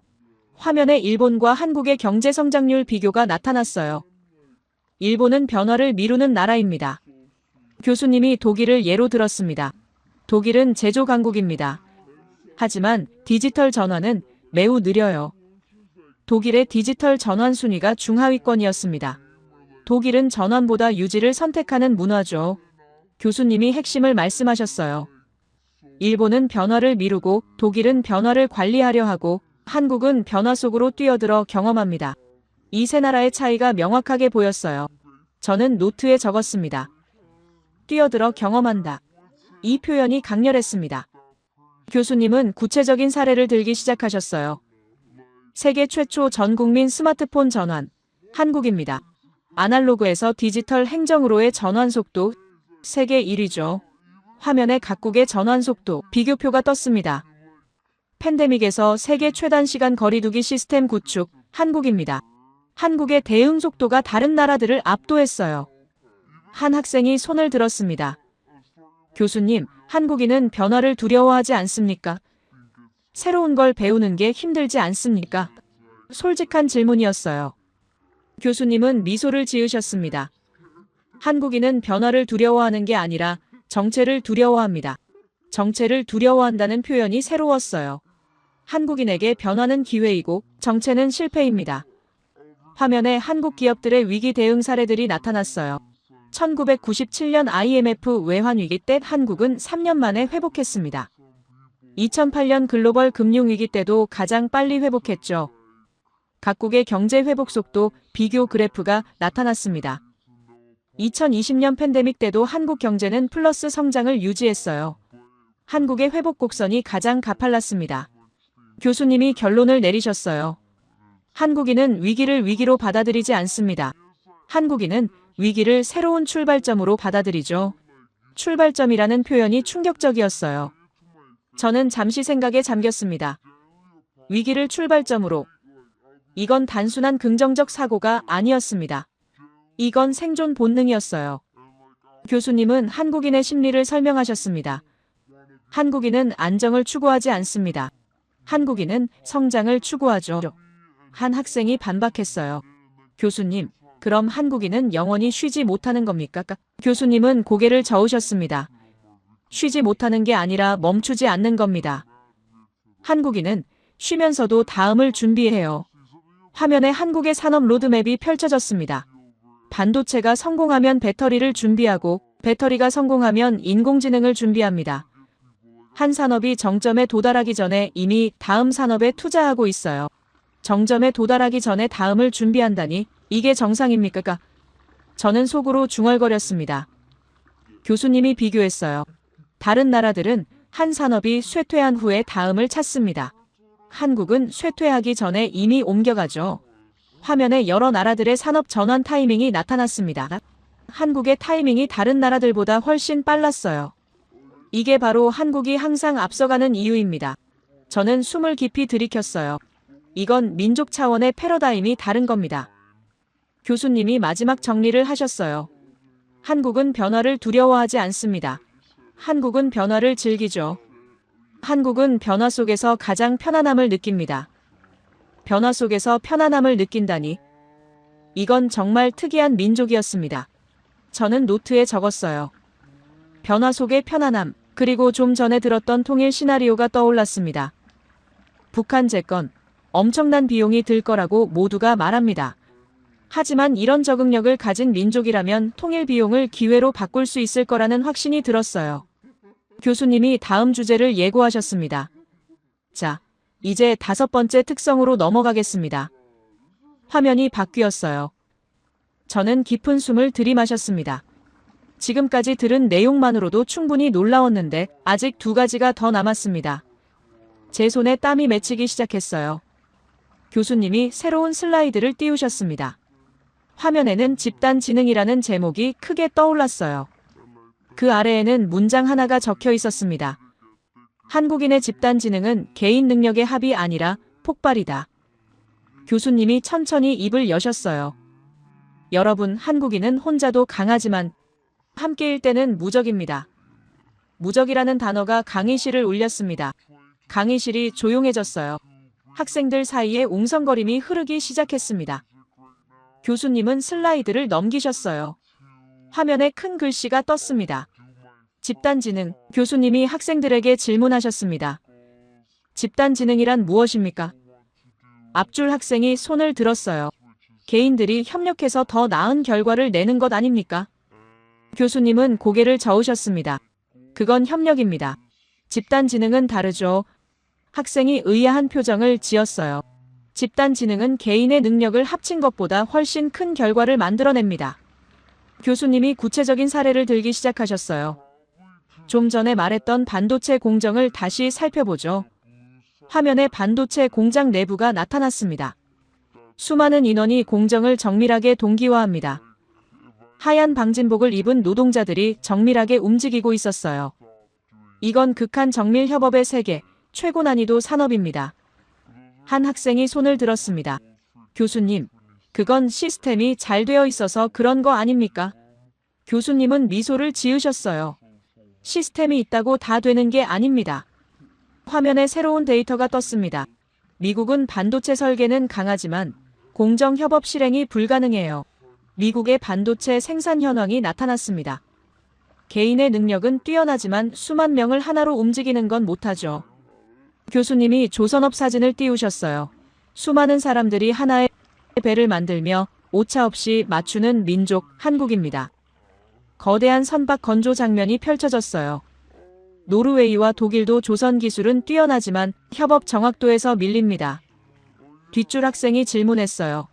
화면에 일본과 한국의 경제 성장률 비교가 나타났어요. 일본은 변화를 미루는 나라입니다. 교수님이 독일을 예로 들었습니다. 독일은 제조 강국입니다. 하지만 디지털 전환은 매우 느려요. 독일의 디지털 전환 순위가 중하위권이었습니다. 독일은 전환보다 유지를 선택하는 문화죠. 교수님이 핵심을 말씀하셨어요. 일본은 변화를 미루고 독일은 변화를 관리하려 하고 한국은 변화 속으로 뛰어들어 경험합니다. 이 세 나라의 차이가 명확하게 보였어요. 저는 노트에 적었습니다. 뛰어들어 경험한다. 이 표현이 강렬했습니다. 교수님은 구체적인 사례를 들기 시작하셨어요. 세계 최초 전 국민 스마트폰 전환, 한국입니다. 아날로그에서 디지털 행정으로의 전환 속도, 세계 1위죠. 화면에 각국의 전환 속도, 비교표가 떴습니다. 팬데믹에서 세계 최단 시간 거리두기 시스템 구축, 한국입니다. 한국의 대응 속도가 다른 나라들을 압도했어요. 한 학생이 손을 들었습니다. 교수님, 한국인은 변화를 두려워하지 않습니까? 새로운 걸 배우는 게 힘들지 않습니까? 솔직한 질문이었어요. 교수님은 미소를 지으셨습니다. 한국인은 변화를 두려워하는 게 아니라 정체를 두려워합니다. 정체를 두려워한다는 표현이 새로웠어요. 한국인에게 변화는 기회이고 정체는 실패입니다. 화면에 한국 기업들의 위기 대응 사례들이 나타났어요. 1997년 IMF 외환위기 때 한국은 3년 만에 회복했습니다. 2008년 글로벌 금융위기 때도 가장 빨리 회복했죠. 각국의 경제 회복 속도 비교 그래프가 나타났습니다. 2020년 팬데믹 때도 한국 경제는 플러스 성장을 유지했어요. 한국의 회복 곡선이 가장 가팔랐습니다. 교수님이 결론을 내리셨어요. 한국인은 위기를 위기로 받아들이지 않습니다. 한국인은 위기를 새로운 출발점으로 받아들이죠. 출발점이라는 표현이 충격적이었어요. 저는 잠시 생각에 잠겼습니다. 위기를 출발점으로. 이건 단순한 긍정적 사고가 아니었습니다. 이건 생존 본능이었어요. 교수님은 한국인의 심리를 설명하셨습니다. 한국인은 안정을 추구하지 않습니다. 한국인은 성장을 추구하죠. 한 학생이 반박했어요. 교수님, 그럼 한국인은 영원히 쉬지 못하는 겁니까? 교수님은 고개를 저으셨습니다. 쉬지 못하는 게 아니라 멈추지 않는 겁니다. 한국인은 쉬면서도 다음을 준비해요. 화면에 한국의 산업 로드맵이 펼쳐졌습니다. 반도체가 성공하면 배터리를 준비하고 배터리가 성공하면 인공지능을 준비합니다. 한 산업이 정점에 도달하기 전에 이미 다음 산업에 투자하고 있어요. 정점에 도달하기 전에 다음을 준비한다니 이게 정상입니까? 저는 속으로 중얼거렸습니다. 교수님이 비교했어요. 다른 나라들은 한 산업이 쇠퇴한 후에 다음을 찾습니다. 한국은 쇠퇴하기 전에 이미 옮겨가죠. 화면에 여러 나라들의 산업 전환 타이밍이 나타났습니다. 한국의 타이밍이 다른 나라들보다 훨씬 빨랐어요. 이게 바로 한국이 항상 앞서가는 이유입니다. 저는 숨을 깊이 들이켰어요. 이건 민족 차원의 패러다임이 다른 겁니다. 교수님이 마지막 정리를 하셨어요. 한국은 변화를 두려워하지 않습니다. 한국은 변화를 즐기죠. 한국은 변화 속에서 가장 편안함을 느낍니다. 변화 속에서 편안함을 느낀다니. 이건 정말 특이한 민족이었습니다. 저는 노트에 적었어요. 변화 속의 편안함, 그리고 좀 전에 들었던 통일 시나리오가 떠올랐습니다. 북한 재건, 엄청난 비용이 들 거라고 모두가 말합니다. 하지만 이런 적응력을 가진 민족이라면 통일 비용을 기회로 바꿀 수 있을 거라는 확신이 들었어요. 교수님이 다음 주제를 예고하셨습니다. 자, 이제 5번째 특성으로 넘어가겠습니다. 화면이 바뀌었어요. 저는 깊은 숨을 들이마셨습니다. 지금까지 들은 내용만으로도 충분히 놀라웠는데 아직 2가지가 더 남았습니다. 제 손에 땀이 맺히기 시작했어요. 교수님이 새로운 슬라이드를 띄우셨습니다. 화면에는 집단지능이라는 제목이 크게 떠올랐어요. 그 아래에는 문장 하나가 적혀 있었습니다. 한국인의 집단지능은 개인 능력의 합이 아니라 폭발이다. 교수님이 천천히 입을 여셨어요. 여러분, 한국인은 혼자도 강하지만 함께일 때는 무적입니다. 무적이라는 단어가 강의실을 울렸습니다. 강의실이 조용해졌어요. 학생들 사이에 웅성거림이 흐르기 시작했습니다. 교수님은 슬라이드를 넘기셨어요. 화면에 큰 글씨가 떴습니다. 집단지능. 교수님이 학생들에게 질문하셨습니다. 집단지능이란 무엇입니까? 앞줄 학생이 손을 들었어요. 개인들이 협력해서 더 나은 결과를 내는 것 아닙니까? 교수님은 고개를 저으셨습니다. 그건 협력입니다. 집단지능은 다르죠. 학생이 의아한 표정을 지었어요. 집단지능은 개인의 능력을 합친 것보다 훨씬 큰 결과를 만들어냅니다. 교수님이 구체적인 사례를 들기 시작하셨어요. 좀 전에 말했던 반도체 공정을 다시 살펴보죠. 화면에 반도체 공장 내부가 나타났습니다. 수많은 인원이 공정을 정밀하게 동기화합니다. 하얀 방진복을 입은 노동자들이 정밀하게 움직이고 있었어요. 이건 극한 정밀 협업의 세계, 최고 난이도 산업입니다. 한 학생이 손을 들었습니다. 교수님, 그건 시스템이 잘 되어 있어서 그런 거 아닙니까? 교수님은 미소를 지으셨어요. 시스템이 있다고 다 되는 게 아닙니다. 화면에 새로운 데이터가 떴습니다. 미국은 반도체 설계는 강하지만 공정 협업 실행이 불가능해요. 미국의 반도체 생산 현황이 나타났습니다. 개인의 능력은 뛰어나지만 수만 명을 하나로 움직이는 건 못하죠. 교수님이 조선업 사진을 띄우셨어요. 수많은 사람들이 하나의 배를 만들며 오차 없이 맞추는 민족 한국입니다. 거대한 선박 건조 장면이 펼쳐졌어요. 노르웨이와 독일도 조선 기술은 뛰어나지만 협업 정확도에서 밀립니다. 뒷줄 학생이 질문했어요.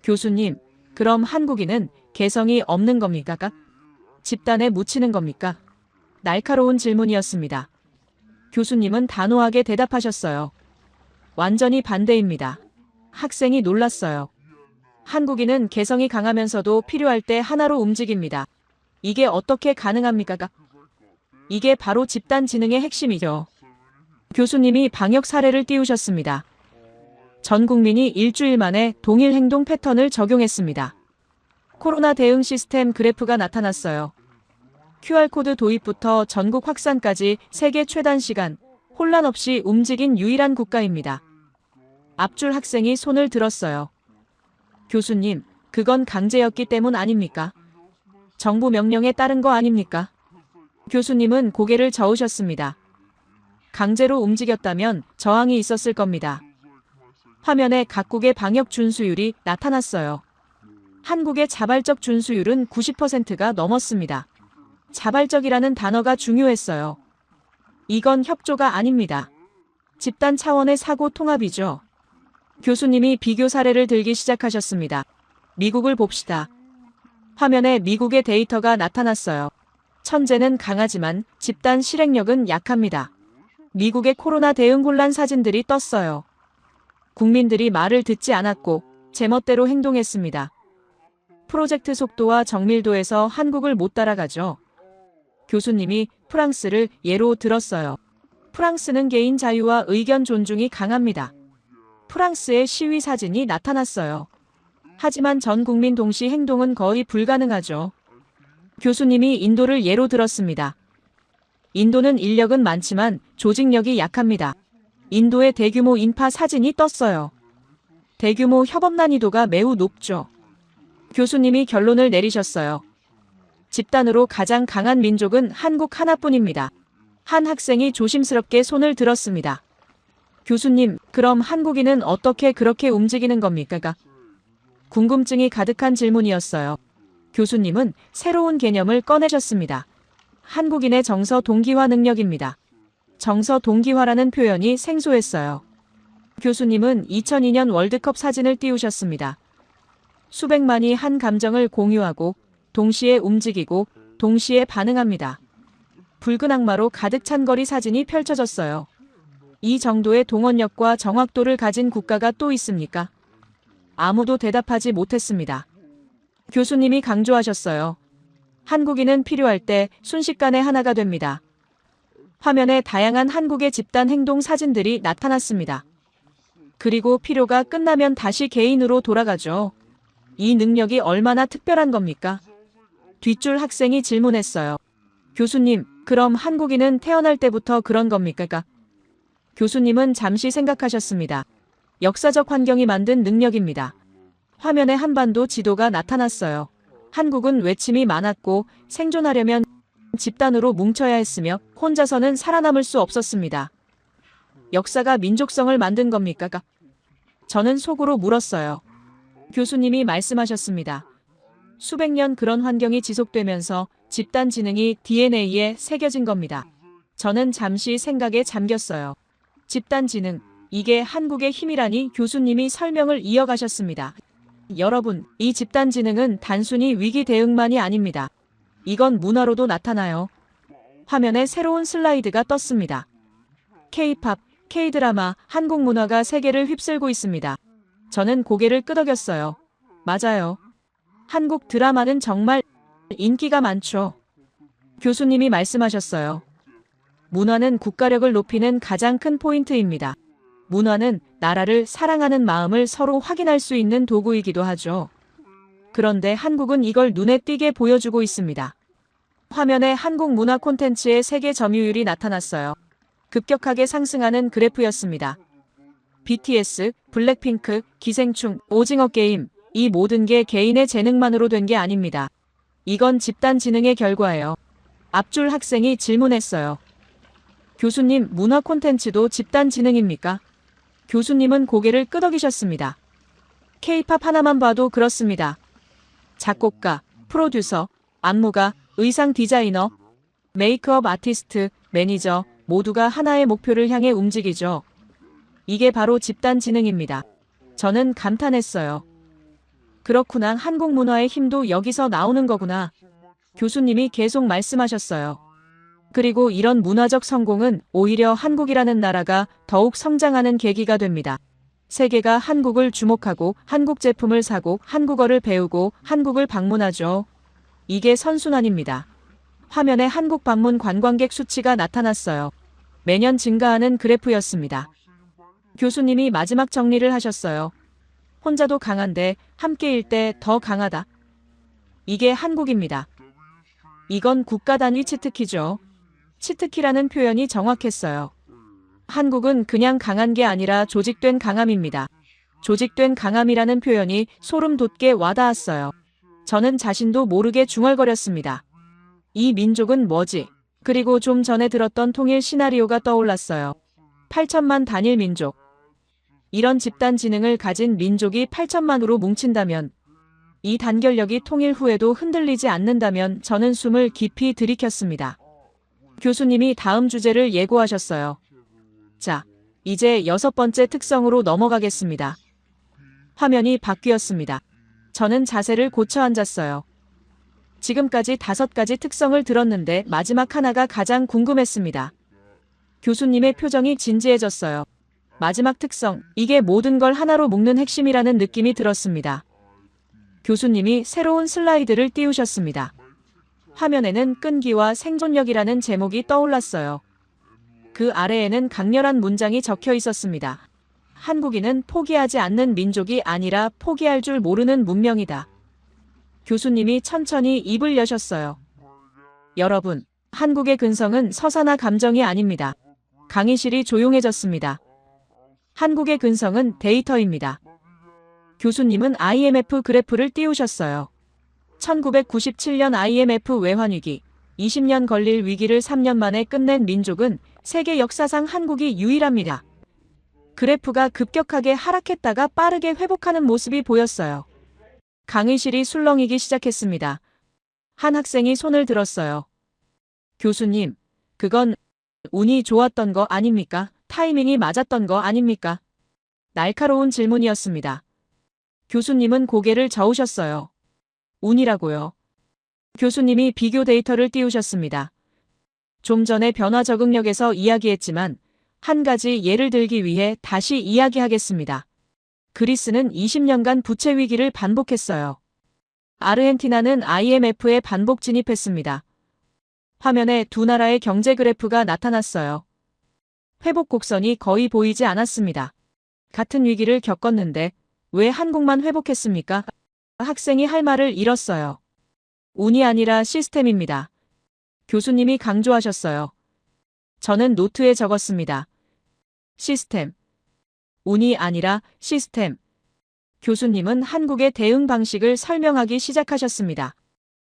교수님, 그럼 한국인은 개성이 없는 겁니까? 집단에 묻히는 겁니까? 날카로운 질문이었습니다. 교수님은 단호하게 대답하셨어요. 완전히 반대입니다. 학생이 놀랐어요. 한국인은 개성이 강하면서도 필요할 때 하나로 움직입니다. 이게 어떻게 가능합니까? 이게 바로 집단 지능의 핵심이죠. 교수님이 방역 사례를 띄우셨습니다. 전 국민이 일주일 만에 동일 행동 패턴을 적용했습니다. 코로나 대응 시스템 그래프가 나타났어요. QR코드 도입부터 전국 확산까지 세계 최단 시간, 혼란 없이 움직인 유일한 국가입니다. 앞줄 학생이 손을 들었어요. 교수님, 그건 강제였기 때문 아닙니까? 정부 명령에 따른 거 아닙니까? 교수님은 고개를 저으셨습니다. 강제로 움직였다면 저항이 있었을 겁니다. 화면에 각국의 방역 준수율이 나타났어요. 한국의 자발적 준수율은 90%가 넘었습니다. 자발적이라는 단어가 중요했어요. 이건 협조가 아닙니다. 집단 차원의 사고 통합이죠. 교수님이 비교 사례를 들기 시작하셨습니다. 미국을 봅시다. 화면에 미국의 데이터가 나타났어요. 천재는 강하지만 집단 실행력은 약합니다. 미국의 코로나 대응 혼란 사진들이 떴어요. 국민들이 말을 듣지 않았고 제멋대로 행동했습니다. 프로젝트 속도와 정밀도에서 한국을 못 따라가죠. 교수님이 프랑스를 예로 들었어요. 프랑스는 개인 자유와 의견 존중이 강합니다. 프랑스의 시위 사진이 나타났어요. 하지만 전 국민 동시 행동은 거의 불가능하죠. 교수님이 인도를 예로 들었습니다. 인도는 인력은 많지만 조직력이 약합니다. 인도의 대규모 인파 사진이 떴어요. 대규모 협업 난이도가 매우 높죠. 교수님이 결론을 내리셨어요. 집단으로 가장 강한 민족은 한국 하나뿐입니다. 한 학생이 조심스럽게 손을 들었습니다. 교수님, 그럼 한국인은 어떻게 그렇게 움직이는 겁니까? 궁금증이 가득한 질문이었어요. 교수님은 새로운 개념을 꺼내셨습니다. 한국인의 정서 동기화 능력입니다. 정서 동기화라는 표현이 생소했어요. 교수님은 2002년 월드컵 사진을 띄우셨습니다. 수백만이 한 감정을 공유하고 동시에 움직이고 동시에 반응합니다. 붉은 악마로 가득 찬 거리 사진이 펼쳐졌어요. 이 정도의 동원력과 정확도를 가진 국가가 또 있습니까? 아무도 대답하지 못했습니다. 교수님이 강조하셨어요. 한국인은 필요할 때 순식간에 하나가 됩니다. 화면에 다양한 한국의 집단 행동 사진들이 나타났습니다. 그리고 필요가 끝나면 다시 개인으로 돌아가죠. 이 능력이 얼마나 특별한 겁니까? 뒷줄 학생이 질문했어요. 교수님, 그럼 한국인은 태어날 때부터 그런 겁니까? 교수님은 잠시 생각하셨습니다. 역사적 환경이 만든 능력입니다. 화면에 한반도 지도가 나타났어요. 한국은 외침이 많았고 생존하려면 집단으로 뭉쳐야 했으며 혼자서는 살아남을 수 없었습니다. 역사가 민족성을 만든 겁니까? 저는 속으로 물었어요. 교수님이 말씀하셨습니다. 수백 년 그런 환경이 지속되면서 집단 지능이 DNA에 새겨진 겁니다. 저는 잠시 생각에 잠겼어요. 집단 지능, 이게 한국의 힘이라니 교수님이 설명을 이어가셨습니다. 여러분, 이 집단 지능은 단순히 위기 대응만이 아닙니다. 이건 문화로도 나타나요. 화면에 새로운 슬라이드가 떴습니다. K-팝, K-드라마, 한국 문화가 세계를 휩쓸고 있습니다. 저는 고개를 끄덕였어요. 맞아요. 한국 드라마는 정말 인기가 많죠. 교수님이 말씀하셨어요. 문화는 국가력을 높이는 가장 큰 포인트입니다. 문화는 나라를 사랑하는 마음을 서로 확인할 수 있는 도구이기도 하죠. 그런데 한국은 이걸 눈에 띄게 보여주고 있습니다. 화면에 한국 문화 콘텐츠의 세계 점유율이 나타났어요. 급격하게 상승하는 그래프였습니다. BTS, 블랙핑크, 기생충, 오징어 게임, 이 모든 게 개인의 재능만으로 된 게 아닙니다. 이건 집단 지능의 결과예요. 앞줄 학생이 질문했어요. 교수님, 문화 콘텐츠도 집단 지능입니까? 교수님은 고개를 끄덕이셨습니다. K-팝 하나만 봐도 그렇습니다. 작곡가, 프로듀서, 안무가, 의상 디자이너, 메이크업 아티스트, 매니저 모두가 하나의 목표를 향해 움직이죠. 이게 바로 집단 지능입니다. 저는 감탄했어요. 그렇구나. 한국 문화의 힘도 여기서 나오는 거구나. 교수님이 계속 말씀하셨어요. 그리고 이런 문화적 성공은 오히려 한국이라는 나라가 더욱 성장하는 계기가 됩니다. 세계가 한국을 주목하고 한국 제품을 사고 한국어를 배우고 한국을 방문하죠. 이게 선순환입니다. 화면에 한국 방문 관광객 수치가 나타났어요. 매년 증가하는 그래프였습니다. 교수님이 마지막 정리를 하셨어요. 혼자도 강한데 함께일 때 더 강하다. 이게 한국입니다. 이건 국가 단위 치트키죠. 치트키라는 표현이 정확했어요. 한국은 그냥 강한 게 아니라 조직된 강함입니다. 조직된 강함이라는 표현이 소름 돋게 와닿았어요. 저는 자신도 모르게 중얼거렸습니다. 이 민족은 뭐지? 그리고 좀 전에 들었던 통일 시나리오가 떠올랐어요. 8천만 단일 민족. 이런 집단 지능을 가진 민족이 8천만으로 뭉친다면, 이 단결력이 통일 후에도 흔들리지 않는다면 저는 숨을 깊이 들이켰습니다. 교수님이 다음 주제를 예고하셨어요. 자, 이제 6번째 특성으로 넘어가겠습니다. 화면이 바뀌었습니다. 저는 자세를 고쳐 앉았어요. 지금까지 5가지 특성을 들었는데 마지막 하나가 가장 궁금했습니다. 교수님의 표정이 진지해졌어요. 마지막 특성, 이게 모든 걸 하나로 묶는 핵심이라는 느낌이 들었습니다. 교수님이 새로운 슬라이드를 띄우셨습니다. 화면에는 끈기와 생존력이라는 제목이 떠올랐어요. 그 아래에는 강렬한 문장이 적혀 있었습니다. 한국인은 포기하지 않는 민족이 아니라 포기할 줄 모르는 문명이다. 교수님이 천천히 입을 여셨어요. 여러분, 한국의 근성은 서사나 감정이 아닙니다. 강의실이 조용해졌습니다. 한국의 근성은 데이터입니다. 교수님은 IMF 그래프를 띄우셨어요. 1997년 IMF 외환위기, 20년 걸릴 위기를 3년 만에 끝낸 민족은 세계 역사상 한국이 유일합니다. 그래프가 급격하게 하락했다가 빠르게 회복하는 모습이 보였어요. 강의실이 술렁이기 시작했습니다. 한 학생이 손을 들었어요. 교수님, 그건 운이 좋았던 거 아닙니까? 타이밍이 맞았던 거 아닙니까? 날카로운 질문이었습니다. 교수님은 고개를 저으셨어요. 운이라고요. 교수님이 비교 데이터를 띄우셨습니다. 좀 전에 변화 적응력에서 이야기했지만 한 가지 예를 들기 위해 다시 이야기하겠습니다. 그리스는 20년간 부채 위기를 반복했어요. 아르헨티나는 IMF에 반복 진입했습니다. 화면에 두 나라의 경제 그래프가 나타났어요. 회복 곡선이 거의 보이지 않았습니다. 같은 위기를 겪었는데 왜 한국만 회복했습니까? 학생이 할 말을 잃었어요. 운이 아니라 시스템입니다. 교수님이 강조하셨어요. 저는 노트에 적었습니다. 시스템. 운이 아니라 시스템. 교수님은 한국의 대응 방식을 설명하기 시작하셨습니다.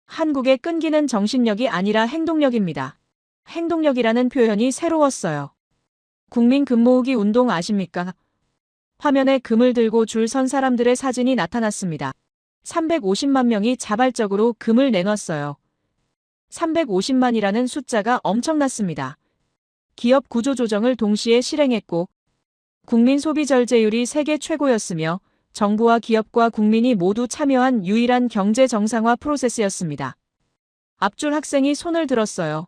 한국의 끈기는 정신력이 아니라 행동력입니다. 행동력이라는 표현이 새로웠어요. 국민 금 모으기 운동 아십니까? 화면에 금을 들고 줄 선 사람들의 사진이 나타났습니다. 350만 명이 자발적으로 금을 내놨어요. 350만이라는 숫자가 엄청났습니다. 기업 구조 조정을 동시에 실행했고 국민 소비 절제율이 세계 최고였으며 정부와 기업과 국민이 모두 참여한 유일한 경제 정상화 프로세스였습니다. 앞줄 학생이 손을 들었어요.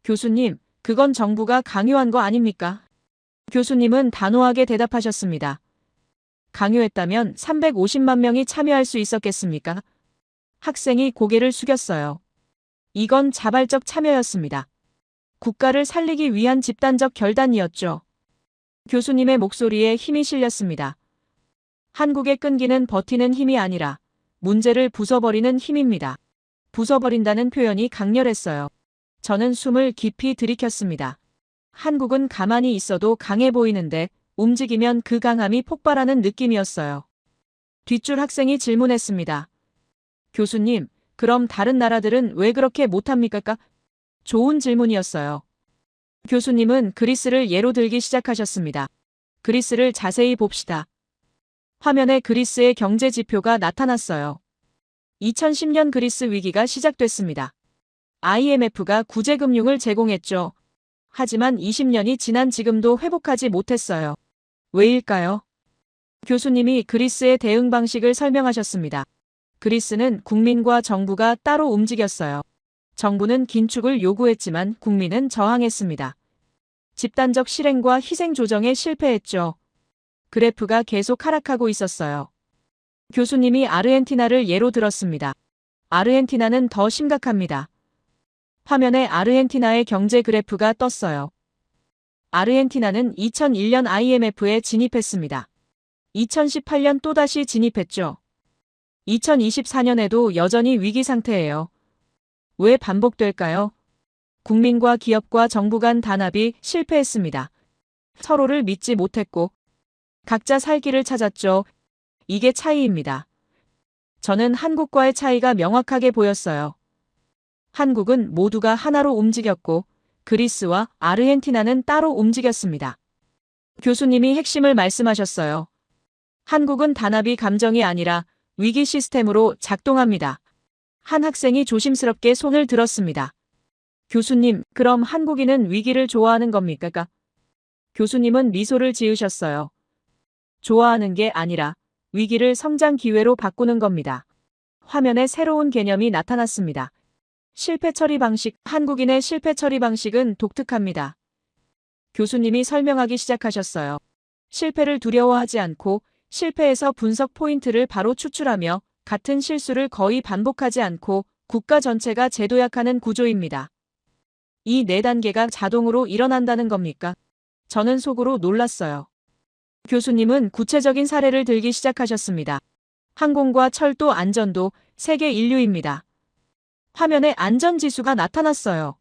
교수님, 그건 정부가 강요한 거 아닙니까? 교수님은 단호하게 대답하셨습니다. 강요했다면 350만 명이 참여할 수 있었겠습니까? 학생이 고개를 숙였어요. 이건 자발적 참여였습니다. 국가를 살리기 위한 집단적 결단이었죠. 교수님의 목소리에 힘이 실렸습니다. 한국의 끈기는 버티는 힘이 아니라 문제를 부숴버리는 힘입니다. 부숴버린다는 표현이 강렬했어요. 저는 숨을 깊이 들이켰습니다. 한국은 가만히 있어도 강해 보이는데 움직이면 그 강함이 폭발하는 느낌이었어요. 뒷줄 학생이 질문했습니다. 교수님, 그럼 다른 나라들은 왜 그렇게 못합니까? 좋은 질문이었어요. 교수님은 그리스를 예로 들기 시작하셨습니다. 그리스를 자세히 봅시다. 화면에 그리스의 경제 지표가 나타났어요. 2010년 그리스 위기가 시작됐습니다. IMF가 구제금융을 제공했죠. 하지만 20년이 지난 지금도 회복하지 못했어요. 왜일까요? 교수님이 그리스의 대응 방식을 설명하셨습니다. 그리스는 국민과 정부가 따로 움직였어요. 정부는 긴축을 요구했지만 국민은 저항했습니다. 집단적 실행과 희생 조정에 실패했죠. 그래프가 계속 하락하고 있었어요. 교수님이 아르헨티나를 예로 들었습니다. 아르헨티나는 더 심각합니다. 화면에 아르헨티나의 경제 그래프가 떴어요. 아르헨티나는 2001년 IMF에 진입했습니다. 2018년 또다시 진입했죠. 2024년에도 여전히 위기 상태예요. 왜 반복될까요? 국민과 기업과 정부 간 단합이 실패했습니다. 서로를 믿지 못했고 각자 살 길을 찾았죠. 이게 차이입니다. 저는 한국과의 차이가 명확하게 보였어요. 한국은 모두가 하나로 움직였고 그리스와 아르헨티나는 따로 움직였습니다. 교수님이 핵심을 말씀하셨어요. 한국은 단합이 감정이 아니라 위기 시스템으로 작동합니다. 한 학생이 조심스럽게 손을 들었습니다. 교수님, 그럼 한국인은 위기를 좋아하는 겁니까? 교수님은 미소를 지으셨어요. 좋아하는 게 아니라 위기를 성장 기회로 바꾸는 겁니다. 화면에 새로운 개념이 나타났습니다. 실패 처리 방식, 한국인의 실패 처리 방식은 독특합니다. 교수님이 설명하기 시작하셨어요. 실패를 두려워하지 않고 실패에서 분석 포인트를 바로 추출하며 같은 실수를 거의 반복하지 않고 국가 전체가 재도약하는 구조입니다. 이 4단계가 자동으로 일어난다는 겁니까? 저는 속으로 놀랐어요. 교수님은 구체적인 사례를 들기 시작하셨습니다. 항공과 철도 안전도 세계 인류입니다. 화면에 안전지수가 나타났어요.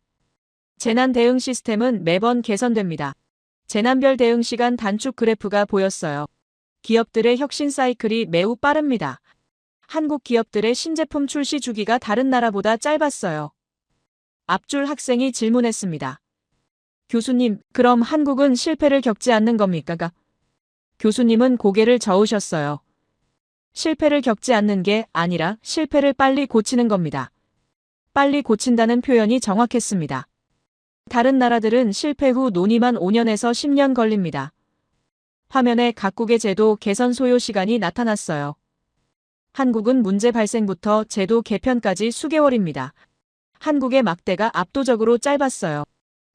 재난 대응 시스템은 매번 개선됩니다. 재난별 대응 시간 단축 그래프가 보였어요. 기업들의 혁신 사이클이 매우 빠릅니다. 한국 기업들의 신제품 출시 주기가 다른 나라보다 짧았어요. 앞줄 학생이 질문했습니다. 교수님, 그럼 한국은 실패를 겪지 않는 겁니까? 교수님은 고개를 저으셨어요. 실패를 겪지 않는 게 아니라 실패를 빨리 고치는 겁니다. 빨리 고친다는 표현이 정확했습니다. 다른 나라들은 실패 후 논의만 5년에서 10년 걸립니다. 화면에 각국의 제도 개선 소요 시간이 나타났어요. 한국은 문제 발생부터 제도 개편까지 수개월입니다. 한국의 막대가 압도적으로 짧았어요.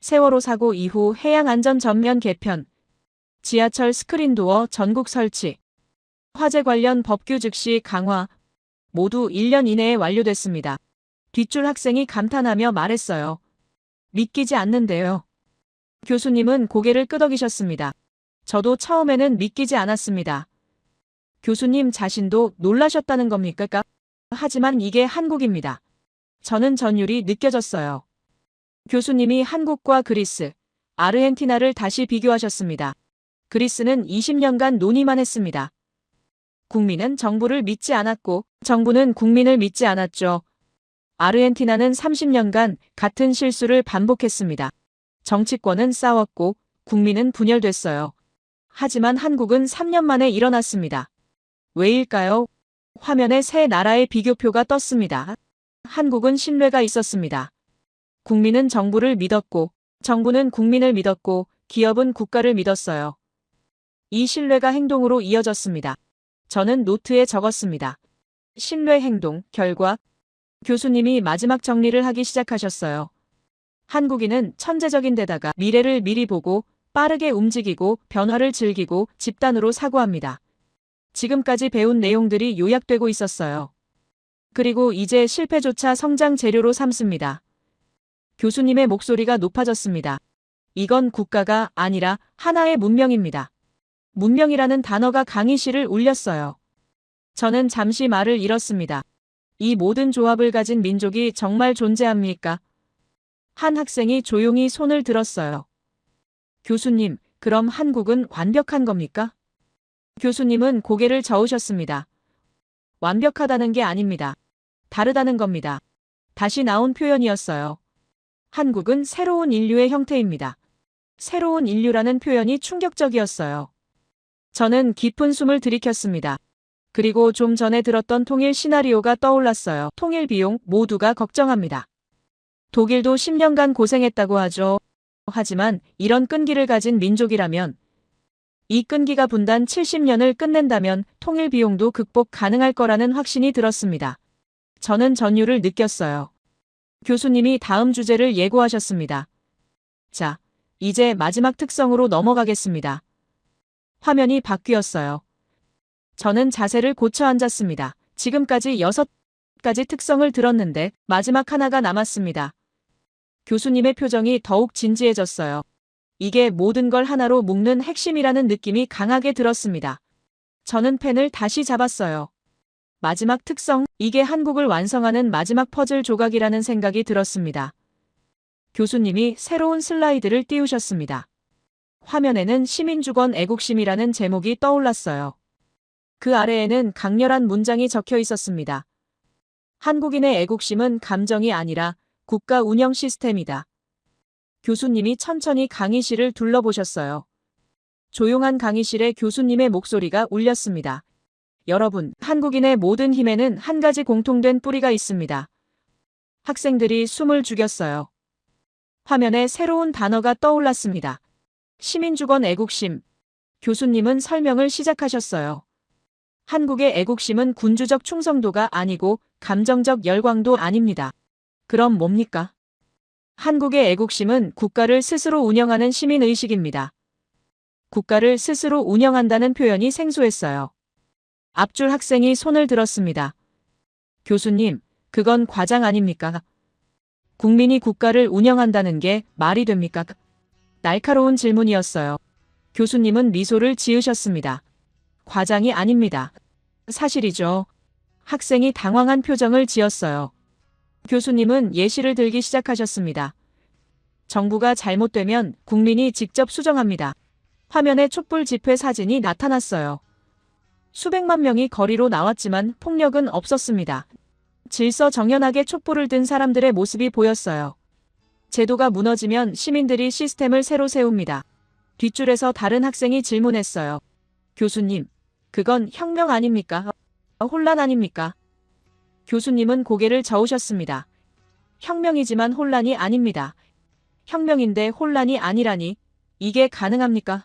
세월호 사고 이후 해양안전 전면 개편, 지하철 스크린도어 전국 설치, 화재 관련 법규 즉시 강화, 모두 1년 이내에 완료됐습니다. 뒷줄 학생이 감탄하며 말했어요. 믿기지 않는데요. 교수님은 고개를 끄덕이셨습니다. 저도 처음에는 믿기지 않았습니다. 교수님 자신도 놀라셨다는 겁니까? 하지만 이게 한국입니다. 저는 전율이 느껴졌어요. 교수님이 한국과 그리스, 아르헨티나를 다시 비교하셨습니다. 그리스는 20년간 논의만 했습니다. 국민은 정부를 믿지 않았고 정부는 국민을 믿지 않았죠. 아르헨티나는 30년간 같은 실수를 반복했습니다. 정치권은 싸웠고 국민은 분열됐어요. 하지만 한국은 3년 만에 일어났습니다. 왜일까요? 화면에 세 나라의 비교표가 떴습니다. 한국은 신뢰가 있었습니다. 국민은 정부를 믿었고, 정부는 국민을 믿었고, 기업은 국가를 믿었어요. 이 신뢰가 행동으로 이어졌습니다. 저는 노트에 적었습니다. 신뢰 행동, 결과. 교수님이 마지막 정리를 하기 시작하셨어요. 한국인은 천재적인 데다가 미래를 미리 보고 빠르게 움직이고 변화를 즐기고 집단으로 사고합니다. 지금까지 배운 내용들이 요약되고 있었어요. 그리고 이제 실패조차 성장 재료로 삼습니다. 교수님의 목소리가 높아졌습니다. 이건 국가가 아니라 하나의 문명입니다. 문명이라는 단어가 강의실을 울렸어요. 저는 잠시 말을 잃었습니다. 이 모든 조합을 가진 민족이 정말 존재합니까? 한 학생이 조용히 손을 들었어요. 교수님, 그럼 한국은 완벽한 겁니까? 교수님은 고개를 저으셨습니다. 완벽하다는 게 아닙니다. 다르다는 겁니다. 다시 나온 표현이었어요. 한국은 새로운 인류의 형태입니다. 새로운 인류라는 표현이 충격적이었어요. 저는 깊은 숨을 들이켰습니다. 그리고 좀 전에 들었던 통일 시나리오가 떠올랐어요. 통일 비용 모두가 걱정합니다. 독일도 10년간 고생했다고 하죠. 하지만 이런 끈기를 가진 민족이라면, 이 끈기가 분단 70년을 끝낸다면 통일 비용도 극복 가능할 거라는 확신이 들었습니다. 저는 전율을 느꼈어요. 교수님이 다음 주제를 예고하셨습니다. 자, 이제 마지막 특성으로 넘어가겠습니다. 화면이 바뀌었어요. 저는 자세를 고쳐 앉았습니다. 지금까지 6가지 특성을 들었는데 마지막 하나가 남았습니다. 교수님의 표정이 더욱 진지해졌어요. 이게 모든 걸 하나로 묶는 핵심이라는 느낌이 강하게 들었습니다. 저는 펜을 다시 잡았어요. 마지막 특성, 이게 한국을 완성하는 마지막 퍼즐 조각이라는 생각이 들었습니다. 교수님이 새로운 슬라이드를 띄우셨습니다. 화면에는 시민주권 애국심이라는 제목이 떠올랐어요. 그 아래에는 강렬한 문장이 적혀 있었습니다. 한국인의 애국심은 감정이 아니라 국가 운영 시스템이다. 교수님이 천천히 강의실을 둘러보셨어요. 조용한 강의실에 교수님의 목소리가 울렸습니다. 여러분, 한국인의 모든 힘에는 한 가지 공통된 뿌리가 있습니다. 학생들이 숨을 죽였어요. 화면에 새로운 단어가 떠올랐습니다. 시민주권 애국심. 교수님은 설명을 시작하셨어요. 한국의 애국심은 군주적 충성도가 아니고 감정적 열광도 아닙니다. 그럼 뭡니까? 한국의 애국심은 국가를 스스로 운영하는 시민의식입니다. 국가를 스스로 운영한다는 표현이 생소했어요. 앞줄 학생이 손을 들었습니다. 교수님, 그건 과장 아닙니까? 국민이 국가를 운영한다는 게 말이 됩니까? 날카로운 질문이었어요. 교수님은 미소를 지으셨습니다. 과장이 아닙니다. 사실이죠. 학생이 당황한 표정을 지었어요. 교수님은 예시를 들기 시작하셨습니다. 정부가 잘못되면 국민이 직접 수정합니다. 화면에 촛불 집회 사진이 나타났어요. 수백만 명이 거리로 나왔지만 폭력은 없었습니다. 질서 정연하게 촛불을 든 사람들의 모습이 보였어요. 제도가 무너지면 시민들이 시스템을 새로 세웁니다. 뒷줄에서 다른 학생이 질문했어요. 교수님, 그건 혁명 아닙니까? 혼란 아닙니까? 교수님은 고개를 저으셨습니다. 혁명이지만 혼란이 아닙니다. 혁명인데 혼란이 아니라니, 이게 가능합니까?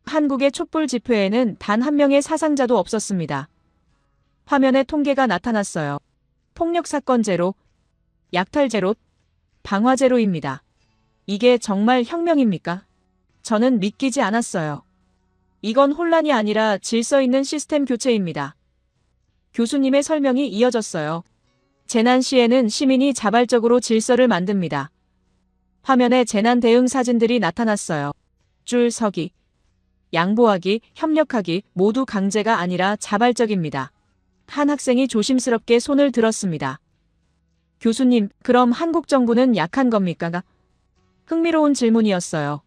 한국의 촛불 집회에는 단 한 명의 사상자도 없었습니다. 화면에 통계가 나타났어요. 폭력 사건 제로, 약탈 제로, 방화 제로입니다. 이게 정말 혁명입니까? 저는 믿기지 않았어요. 이건 혼란이 아니라 질서 있는 시스템 교체입니다. 교수님의 설명이 이어졌어요. 재난 시에는 시민이 자발적으로 질서를 만듭니다. 화면에 재난 대응 사진들이 나타났어요. 줄 서기, 양보하기, 협력하기 모두 강제가 아니라 자발적입니다. 한 학생이 조심스럽게 손을 들었습니다. 교수님, 그럼 한국 정부는 약한 겁니까? 흥미로운 질문이었어요.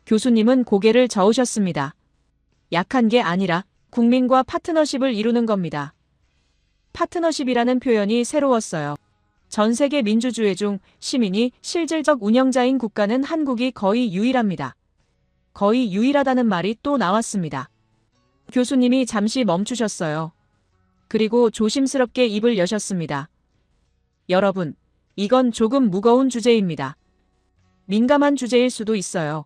교수님은 고개를 저으셨습니다. 약한 게 아니라 국민과 파트너십을 이루는 겁니다. 파트너십이라는 표현이 새로웠어요. 전 세계 민주주의 중 시민이 실질적 운영자인 국가는 한국이 거의 유일합니다. 거의 유일하다는 말이 또 나왔습니다. 교수님이 잠시 멈추셨어요. 그리고 조심스럽게 입을 여셨습니다. 여러분, 이건 조금 무거운 주제입니다. 민감한 주제일 수도 있어요.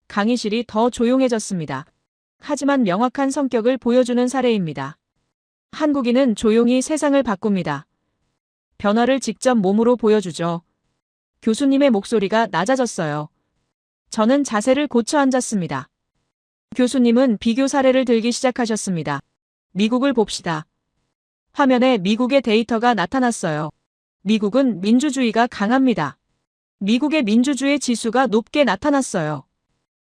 강의실이 더 조용해졌습니다. 하지만 명확한 성격을 보여주는 사례입니다. 한국인은 조용히 세상을 바꿉니다. 변화를 직접 몸으로 보여주죠. 교수님의 목소리가 낮아졌어요. 저는 자세를 고쳐 앉았습니다. 교수님은 비교 사례를 들기 시작하셨습니다. 미국을 봅시다. 화면에 미국의 데이터가 나타났어요. 미국은 민주주의가 강합니다. 미국의 민주주의 지수가 높게 나타났어요.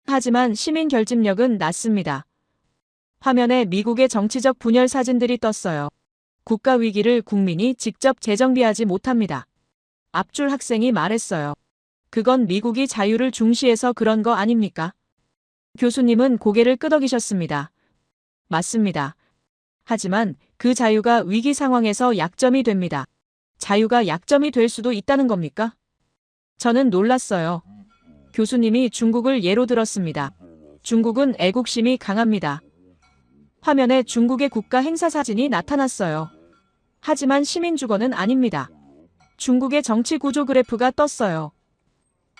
하지만 시민 결집력은 낮습니다. 화면에 미국의 정치적 분열 사진들이 떴어요. 국가 위기를 국민이 직접 재정비하지 못합니다. 앞줄 학생이 말했어요. 그건 미국이 자유를 중시해서 그런 거 아닙니까? 교수님은 고개를 끄덕이셨습니다. 맞습니다. 하지만 그 자유가 위기 상황에서 약점이 됩니다. 자유가 약점이 될 수도 있다는 겁니까? 저는 놀랐어요. 교수님이 중국을 예로 들었습니다. 중국은 애국심이 강합니다. 화면에 중국의 국가 행사 사진이 나타났어요. 하지만 시민 주거는 아닙니다. 중국의 정치 구조 그래프가 떴어요.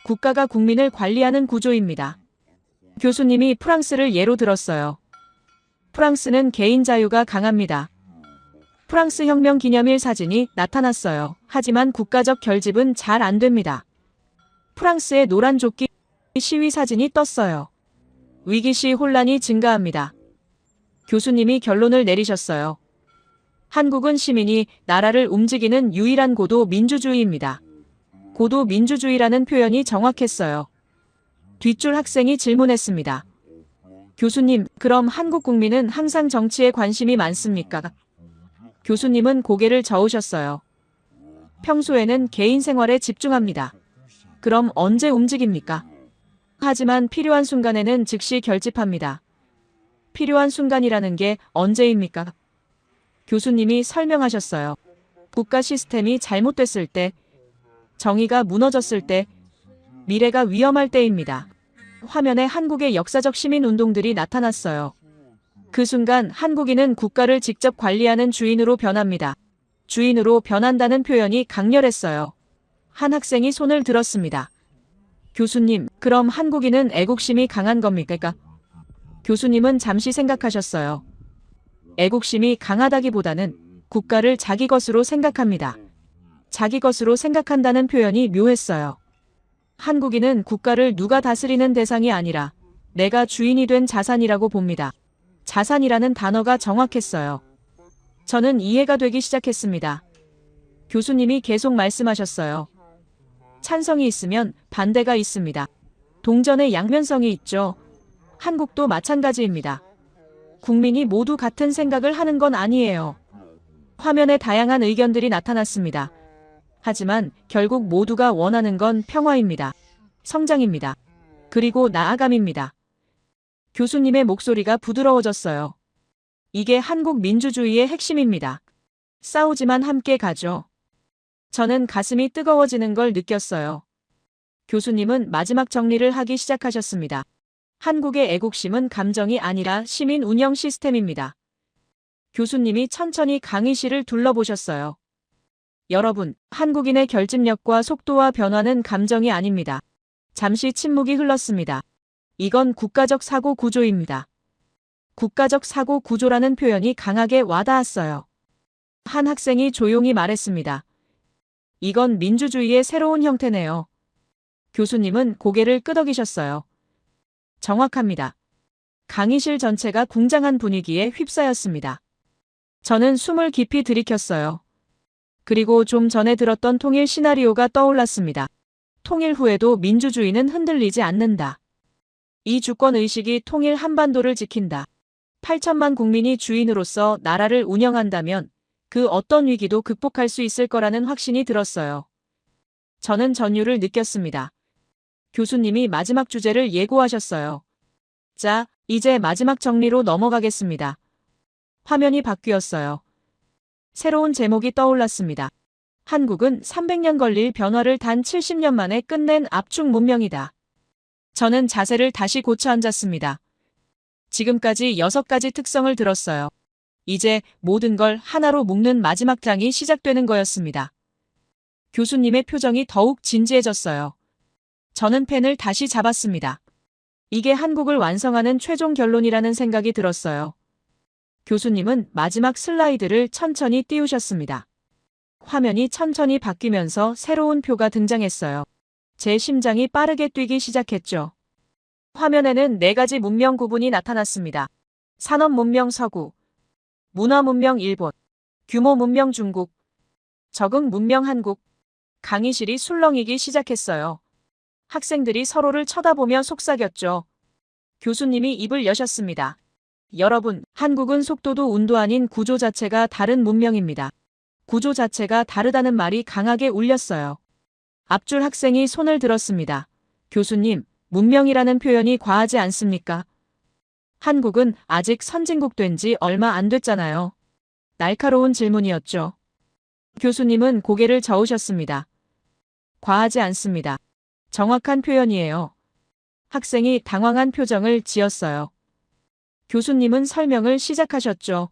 국가가 국민을 관리하는 구조입니다. 교수님이 프랑스를 예로 들었어요. 프랑스는 개인 자유가 강합니다. 프랑스 혁명 기념일 사진이 나타났어요. 하지만 국가적 결집은 잘 안 됩니다. 프랑스의 노란 조끼 시위 사진이 떴어요. 위기 시 혼란이 증가합니다. 교수님이 결론을 내리셨어요. 한국은 시민이 나라를 움직이는 유일한 고도 민주주의입니다. 고도 민주주의라는 표현이 정확했어요. 뒷줄 학생이 질문했습니다. 교수님, 그럼 한국 국민은 항상 정치에 관심이 많습니까? 교수님은 고개를 저으셨어요. 평소에는 개인 생활에 집중합니다. 그럼 언제 움직입니까? 하지만 필요한 순간에는 즉시 결집합니다. 필요한 순간이라는 게 언제입니까? 교수님이 설명하셨어요. 국가 시스템이 잘못됐을 때, 정의가 무너졌을 때, 미래가 위험할 때입니다. 화면에 한국의 역사적 시민운동들이 나타났어요. 그 순간 한국인은 국가를 직접 관리하는 주인으로 변합니다. 주인으로 변한다는 표현이 강렬했어요. 한 학생이 손을 들었습니다. 교수님, 그럼 한국인은 애국심이 강한 겁니까? 교수님은 잠시 생각하셨어요. 애국심이 강하다기보다는 국가를 자기 것으로 생각합니다. 자기 것으로 생각한다는 표현이 묘했어요. 한국인은 국가를 누가 다스리는 대상이 아니라 내가 주인이 된 자산이라고 봅니다. 자산이라는 단어가 정확했어요. 저는 이해가 되기 시작했습니다. 교수님이 계속 말씀하셨어요. 찬성이 있으면 반대가 있습니다. 동전의 양면성이 있죠. 한국도 마찬가지입니다. 국민이 모두 같은 생각을 하는 건 아니에요. 화면에 다양한 의견들이 나타났습니다. 하지만 결국 모두가 원하는 건 평화입니다. 성장입니다. 그리고 나아감입니다. 교수님의 목소리가 부드러워졌어요. 이게 한국 민주주의의 핵심입니다. 싸우지만 함께 가죠. 저는 가슴이 뜨거워지는 걸 느꼈어요. 교수님은 마지막 정리를 하기 시작하셨습니다. 한국의 애국심은 감정이 아니라 시민 운영 시스템입니다. 교수님이 천천히 강의실을 둘러보셨어요. 여러분, 한국인의 결집력과 속도와 변화는 감정이 아닙니다. 잠시 침묵이 흘렀습니다. 이건 국가적 사고 구조입니다. 국가적 사고 구조라는 표현이 강하게 와닿았어요. 한 학생이 조용히 말했습니다. 이건 민주주의의 새로운 형태네요. 교수님은 고개를 끄덕이셨어요. 정확합니다. 강의실 전체가 궁장한 분위기에 휩싸였습니다. 저는 숨을 깊이 들이켰어요. 그리고 좀 전에 들었던 통일 시나리오가 떠올랐습니다. 통일 후에도 민주주의는 흔들리지 않는다. 이 주권의식이 통일 한반도를 지킨다. 8천만 국민이 주인으로서 나라를 운영한다면 그 어떤 위기도 극복할 수 있을 거라는 확신이 들었어요. 저는 전율을 느꼈습니다. 교수님이 마지막 주제를 예고하셨어요. 자, 이제 마지막 정리로 넘어가겠습니다. 화면이 바뀌었어요. 새로운 제목이 떠올랐습니다. 한국은 300년 걸릴 변화를 단 70년 만에 끝낸 압축 문명이다. 저는 자세를 다시 고쳐 앉았습니다. 지금까지 6가지 특성을 들었어요. 이제 모든 걸 하나로 묶는 마지막 장이 시작되는 거였습니다. 교수님의 표정이 더욱 진지해졌어요. 저는 펜을 다시 잡았습니다. 이게 한국을 완성하는 최종 결론이라는 생각이 들었어요. 교수님은 마지막 슬라이드를 천천히 띄우셨습니다. 화면이 천천히 바뀌면서 새로운 표가 등장했어요. 제 심장이 빠르게 뛰기 시작했죠. 화면에는 4가지 문명 구분이 나타났습니다. 산업 문명 서구, 문화 문명 일본, 규모 문명 중국, 적응 문명 한국. 강의실이 술렁이기 시작했어요. 학생들이 서로를 쳐다보며 속삭였죠. 교수님이 입을 여셨습니다. 여러분, 한국은 속도도 운도 아닌 구조 자체가 다른 문명입니다. 구조 자체가 다르다는 말이 강하게 울렸어요. 앞줄 학생이 손을 들었습니다. 교수님, 문명이라는 표현이 과하지 않습니까? 한국은 아직 선진국 된 지 얼마 안 됐잖아요. 날카로운 질문이었죠. 교수님은 고개를 저으셨습니다. 과하지 않습니다. 정확한 표현이에요. 학생이 당황한 표정을 지었어요. 교수님은 설명을 시작하셨죠.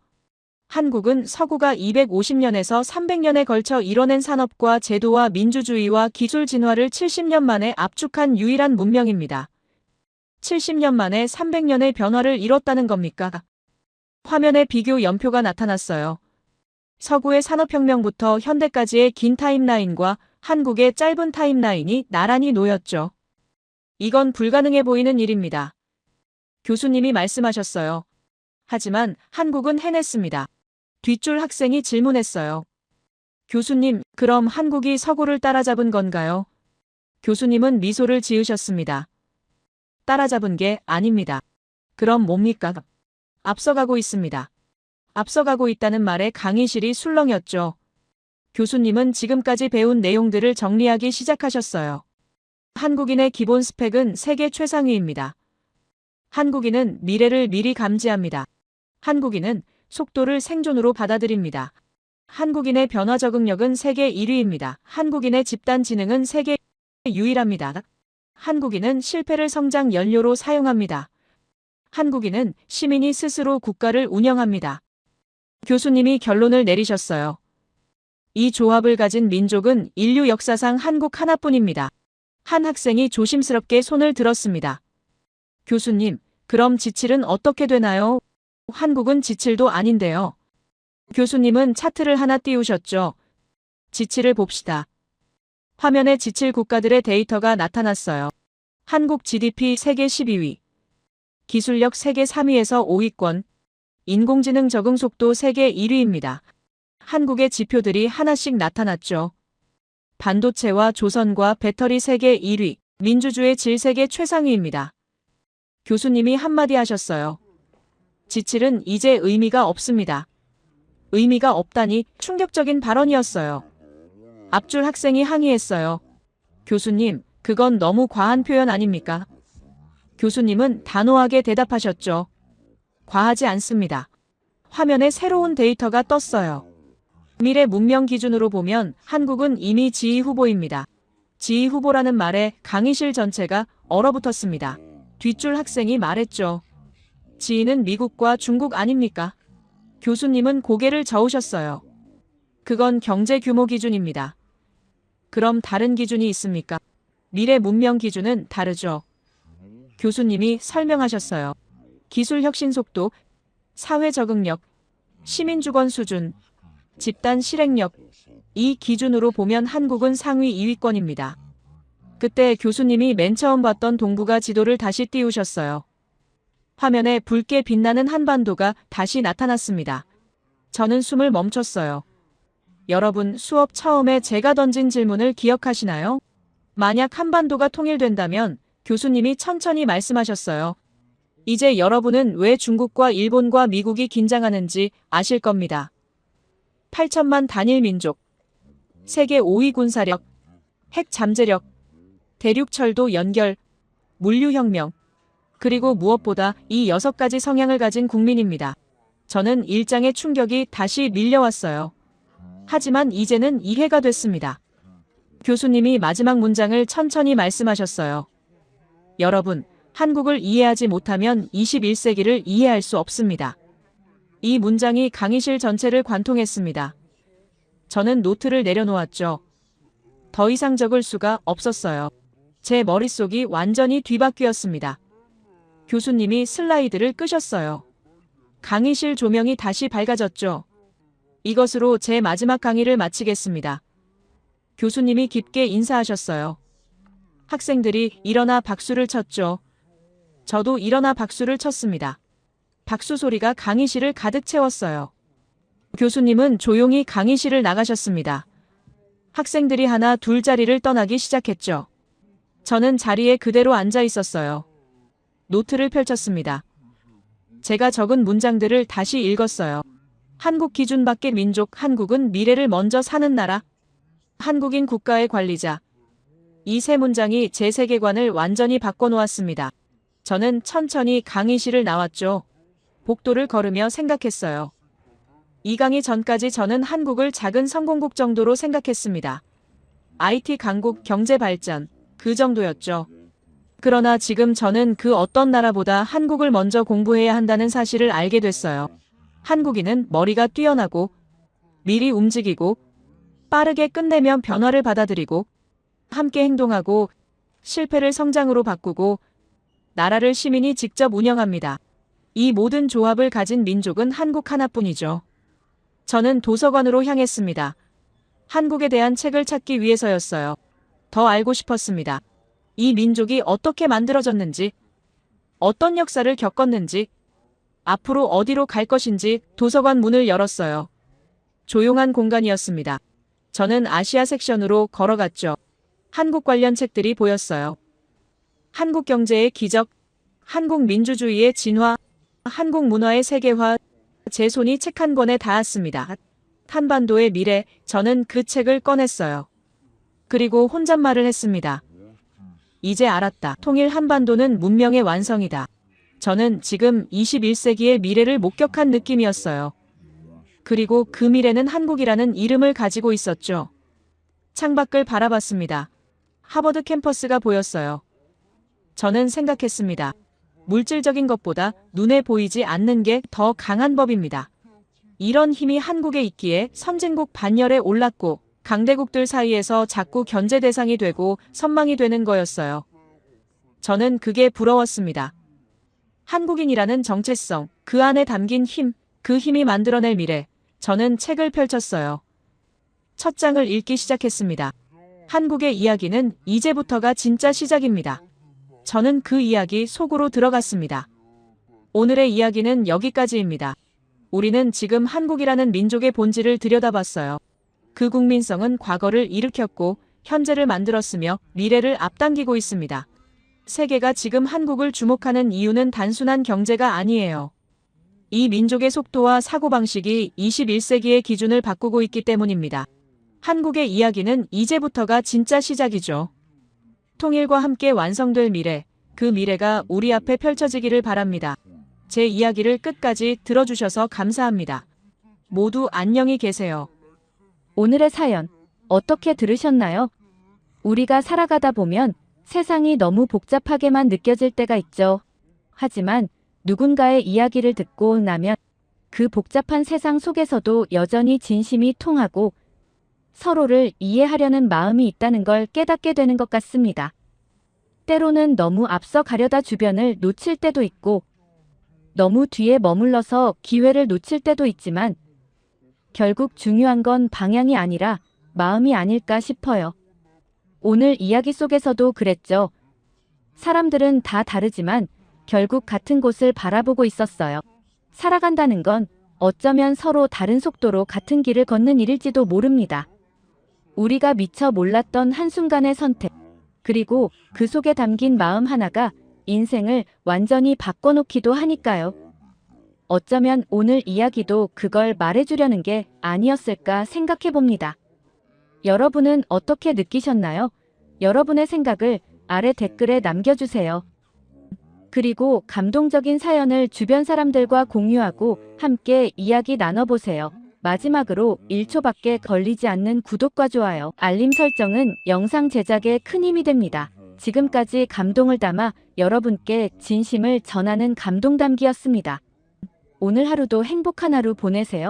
한국은 서구가 250년에서 300년에 걸쳐 이뤄낸 산업과 제도와 민주주의와 기술 진화를 70년 만에 압축한 유일한 문명입니다. 70년 만에 300년의 변화를 이뤘다는 겁니까? 화면에 비교 연표가 나타났어요. 서구의 산업혁명부터 현대까지의 긴 타임라인과 한국의 짧은 타임라인이 나란히 놓였죠. 이건 불가능해 보이는 일입니다. 교수님이 말씀하셨어요. 하지만 한국은 해냈습니다. 뒷줄 학생이 질문했어요. 교수님, 그럼 한국이 서구를 따라잡은 건가요? 교수님은 미소를 지으셨습니다. 따라잡은 게 아닙니다. 그럼 뭡니까? 앞서가고 있습니다. 앞서가고 있다는 말에 강의실이 술렁였죠. 교수님은 지금까지 배운 내용들을 정리하기 시작하셨어요. 한국인의 기본 스펙은 세계 최상위입니다. 한국인은 미래를 미리 감지합니다. 한국인은 속도를 생존으로 받아들입니다. 한국인의 변화 적응력은 세계 1위입니다. 한국인의 집단 지능은 세계 유일합니다. 한국인은 실패를 성장 연료로 사용합니다. 한국인은 시민이 스스로 국가를 운영합니다. 교수님이 결론을 내리셨어요. 이 조합을 가진 민족은 인류 역사상 한국 하나뿐입니다. 한 학생이 조심스럽게 손을 들었습니다. 교수님, 그럼 지칠은 어떻게 되나요? 한국은 지칠도 아닌데요. 교수님은 차트를 하나 띄우셨죠. 지칠을 봅시다. 화면에 지칠 국가들의 데이터가 나타났어요. 한국 GDP 세계 12위, 기술력 세계 3위에서 5위권, 인공지능 적응 속도 세계 1위입니다. 한국의 지표들이 하나씩 나타났죠. 반도체와 조선과 배터리 세계 1위, 민주주의 질 세계 최상위입니다. 교수님이 한마디 하셨어요. 지칠은 이제 의미가 없습니다. 의미가 없다니 충격적인 발언이었어요. 앞줄 학생이 항의했어요. 교수님, 그건 너무 과한 표현 아닙니까? 교수님은 단호하게 대답하셨죠. 과하지 않습니다. 화면에 새로운 데이터가 떴어요. 미래 문명 기준으로 보면 한국은 이미 지위 후보입니다. 지위 후보라는 말에 강의실 전체가 얼어붙었습니다. 뒷줄 학생이 말했죠. 지위는 미국과 중국 아닙니까? 교수님은 고개를 저으셨어요. 그건 경제 규모 기준입니다. 그럼 다른 기준이 있습니까? 미래 문명 기준은 다르죠. 교수님이 설명하셨어요. 기술 혁신 속도, 사회 적응력, 시민 주권 수준, 집단 실행력, 이 기준으로 보면 한국은 상위 2위권입니다. 그때 교수님이 맨 처음 봤던 동북아 지도를 다시 띄우셨어요. 화면에 붉게 빛나는 한반도가 다시 나타났습니다. 저는 숨을 멈췄어요. 여러분, 수업 처음에 제가 던진 질문을 기억하시나요? 만약 한반도가 통일된다면 교수님이 천천히 말씀하셨어요. 이제 여러분은 왜 중국과 일본과 미국이 긴장하는지 아실 겁니다. 8천만 단일 민족, 세계 5위 군사력, 핵 잠재력, 대륙철도 연결, 물류혁명, 그리고 무엇보다 이 6가지 성향을 가진 국민입니다. 저는 일장의 충격이 다시 밀려왔어요. 하지만 이제는 이해가 됐습니다. 교수님이 마지막 문장을 천천히 말씀하셨어요. 여러분, 한국을 이해하지 못하면 21세기를 이해할 수 없습니다. 이 문장이 강의실 전체를 관통했습니다. 저는 노트를 내려놓았죠. 더 이상 적을 수가 없었어요. 제 머릿속이 완전히 뒤바뀌었습니다. 교수님이 슬라이드를 끄셨어요. 강의실 조명이 다시 밝아졌죠. 이것으로 제 마지막 강의를 마치겠습니다. 교수님이 깊게 인사하셨어요. 학생들이 일어나 박수를 쳤죠. 저도 일어나 박수를 쳤습니다. 박수 소리가 강의실을 가득 채웠어요. 교수님은 조용히 강의실을 나가셨습니다. 학생들이 하나 둘 자리를 떠나기 시작했죠. 저는 자리에 그대로 앉아 있었어요. 노트를 펼쳤습니다. 제가 적은 문장들을 다시 읽었어요. 한국 기준 밖의 민족, 한국은 미래를 먼저 사는 나라, 한국인 국가의 관리자. 이 세 문장이 제 세계관을 완전히 바꿔놓았습니다. 저는 천천히 강의실을 나왔죠. 복도를 걸으며 생각했어요. 이 강의 전까지 저는 한국을 작은 성공국 정도로 생각했습니다. IT 강국, 경제 발전, 그 정도였죠. 그러나 지금 저는 그 어떤 나라보다 한국을 먼저 공부해야 한다는 사실을 알게 됐어요. 한국인은 머리가 뛰어나고 미리 움직이고 빠르게 끝내면 변화를 받아들이고 함께 행동하고 실패를 성장으로 바꾸고 나라를 시민이 직접 운영합니다. 이 모든 조합을 가진 민족은 한국 하나뿐이죠. 저는 도서관으로 향했습니다. 한국에 대한 책을 찾기 위해서였어요. 더 알고 싶었습니다. 이 민족이 어떻게 만들어졌는지, 어떤 역사를 겪었는지, 앞으로 어디로 갈 것인지. 도서관 문을 열었어요. 조용한 공간이었습니다. 저는 아시아 섹션으로 걸어갔죠. 한국 관련 책들이 보였어요. 한국 경제의 기적, 한국 민주주의의 진화, 한국 문화의 세계화. 제 손이 책 한 권에 닿았습니다. 한반도의 미래. 저는 그 책을 꺼냈어요. 그리고 혼잣말을 했습니다. 이제 알았다. 통일 한반도는 문명의 완성이다. 저는 지금 21세기의 미래를 목격한 느낌이었어요. 그리고 그 미래는 한국이라는 이름을 가지고 있었죠. 창밖을 바라봤습니다. 하버드 캠퍼스가 보였어요. 저는 생각했습니다. 물질적인 것보다 눈에 보이지 않는 게 더 강한 법입니다. 이런 힘이 한국에 있기에 선진국 반열에 올랐고 강대국들 사이에서 자꾸 견제 대상이 되고 선망이 되는 거였어요. 저는 그게 부러웠습니다. 한국인이라는 정체성, 그 안에 담긴 힘, 그 힘이 만들어낼 미래. 저는 책을 펼쳤어요. 첫 장을 읽기 시작했습니다. 한국의 이야기는 이제부터가 진짜 시작입니다. 저는 그 이야기 속으로 들어갔습니다. 오늘의 이야기는 여기까지입니다. 우리는 지금 한국이라는 민족의 본질을 들여다봤어요. 그 국민성은 과거를 일으켰고 현재를 만들었으며 미래를 앞당기고 있습니다. 세계가 지금 한국을 주목하는 이유는 단순한 경제가 아니에요. 이 민족의 속도와 사고방식이 21세기의 기준을 바꾸고 있기 때문입니다. 한국의 이야기는 이제부터가 진짜 시작이죠. 통일과 함께 완성될 미래, 그 미래가 우리 앞에 펼쳐지기를 바랍니다. 제 이야기를 끝까지 들어주셔서 감사합니다. 모두 안녕히 계세요. 오늘의 사연 어떻게 들으셨나요? 우리가 살아가다 보면 세상이 너무 복잡하게만 느껴질 때가 있죠. 하지만 누군가의 이야기를 듣고 나면 그 복잡한 세상 속에서도 여전히 진심이 통하고 서로를 이해하려는 마음이 있다는 걸 깨닫게 되는 것 같습니다. 때로는 너무 앞서 가려다 주변을 놓칠 때도 있고 너무 뒤에 머물러서 기회를 놓칠 때도 있지만 결국 중요한 건 방향이 아니라 마음이 아닐까 싶어요. 오늘 이야기 속에서도 그랬죠. 사람들은 다 다르지만 결국 같은 곳을 바라보고 있었어요. 살아간다는 건 어쩌면 서로 다른 속도로 같은 길을 걷는 일일지도 모릅니다. 우리가 미처 몰랐던 한순간의 선택, 그리고 그 속에 담긴 마음 하나가 인생을 완전히 바꿔놓기도 하니까요. 어쩌면 오늘 이야기도 그걸 말해주려는 게 아니었을까 생각해봅니다. 여러분은 어떻게 느끼셨나요? 여러분의 생각을 아래 댓글에 남겨주세요. 그리고 감동적인 사연을 주변 사람들과 공유하고 함께 이야기 나눠보세요. 마지막으로 1초밖에 걸리지 않는 구독과 좋아요, 알림 설정은 영상 제작에 큰 힘이 됩니다. 지금까지 감동을 담아 여러분께 진심을 전하는 감동담기였습니다. 오늘 하루도 행복한 하루 보내세요.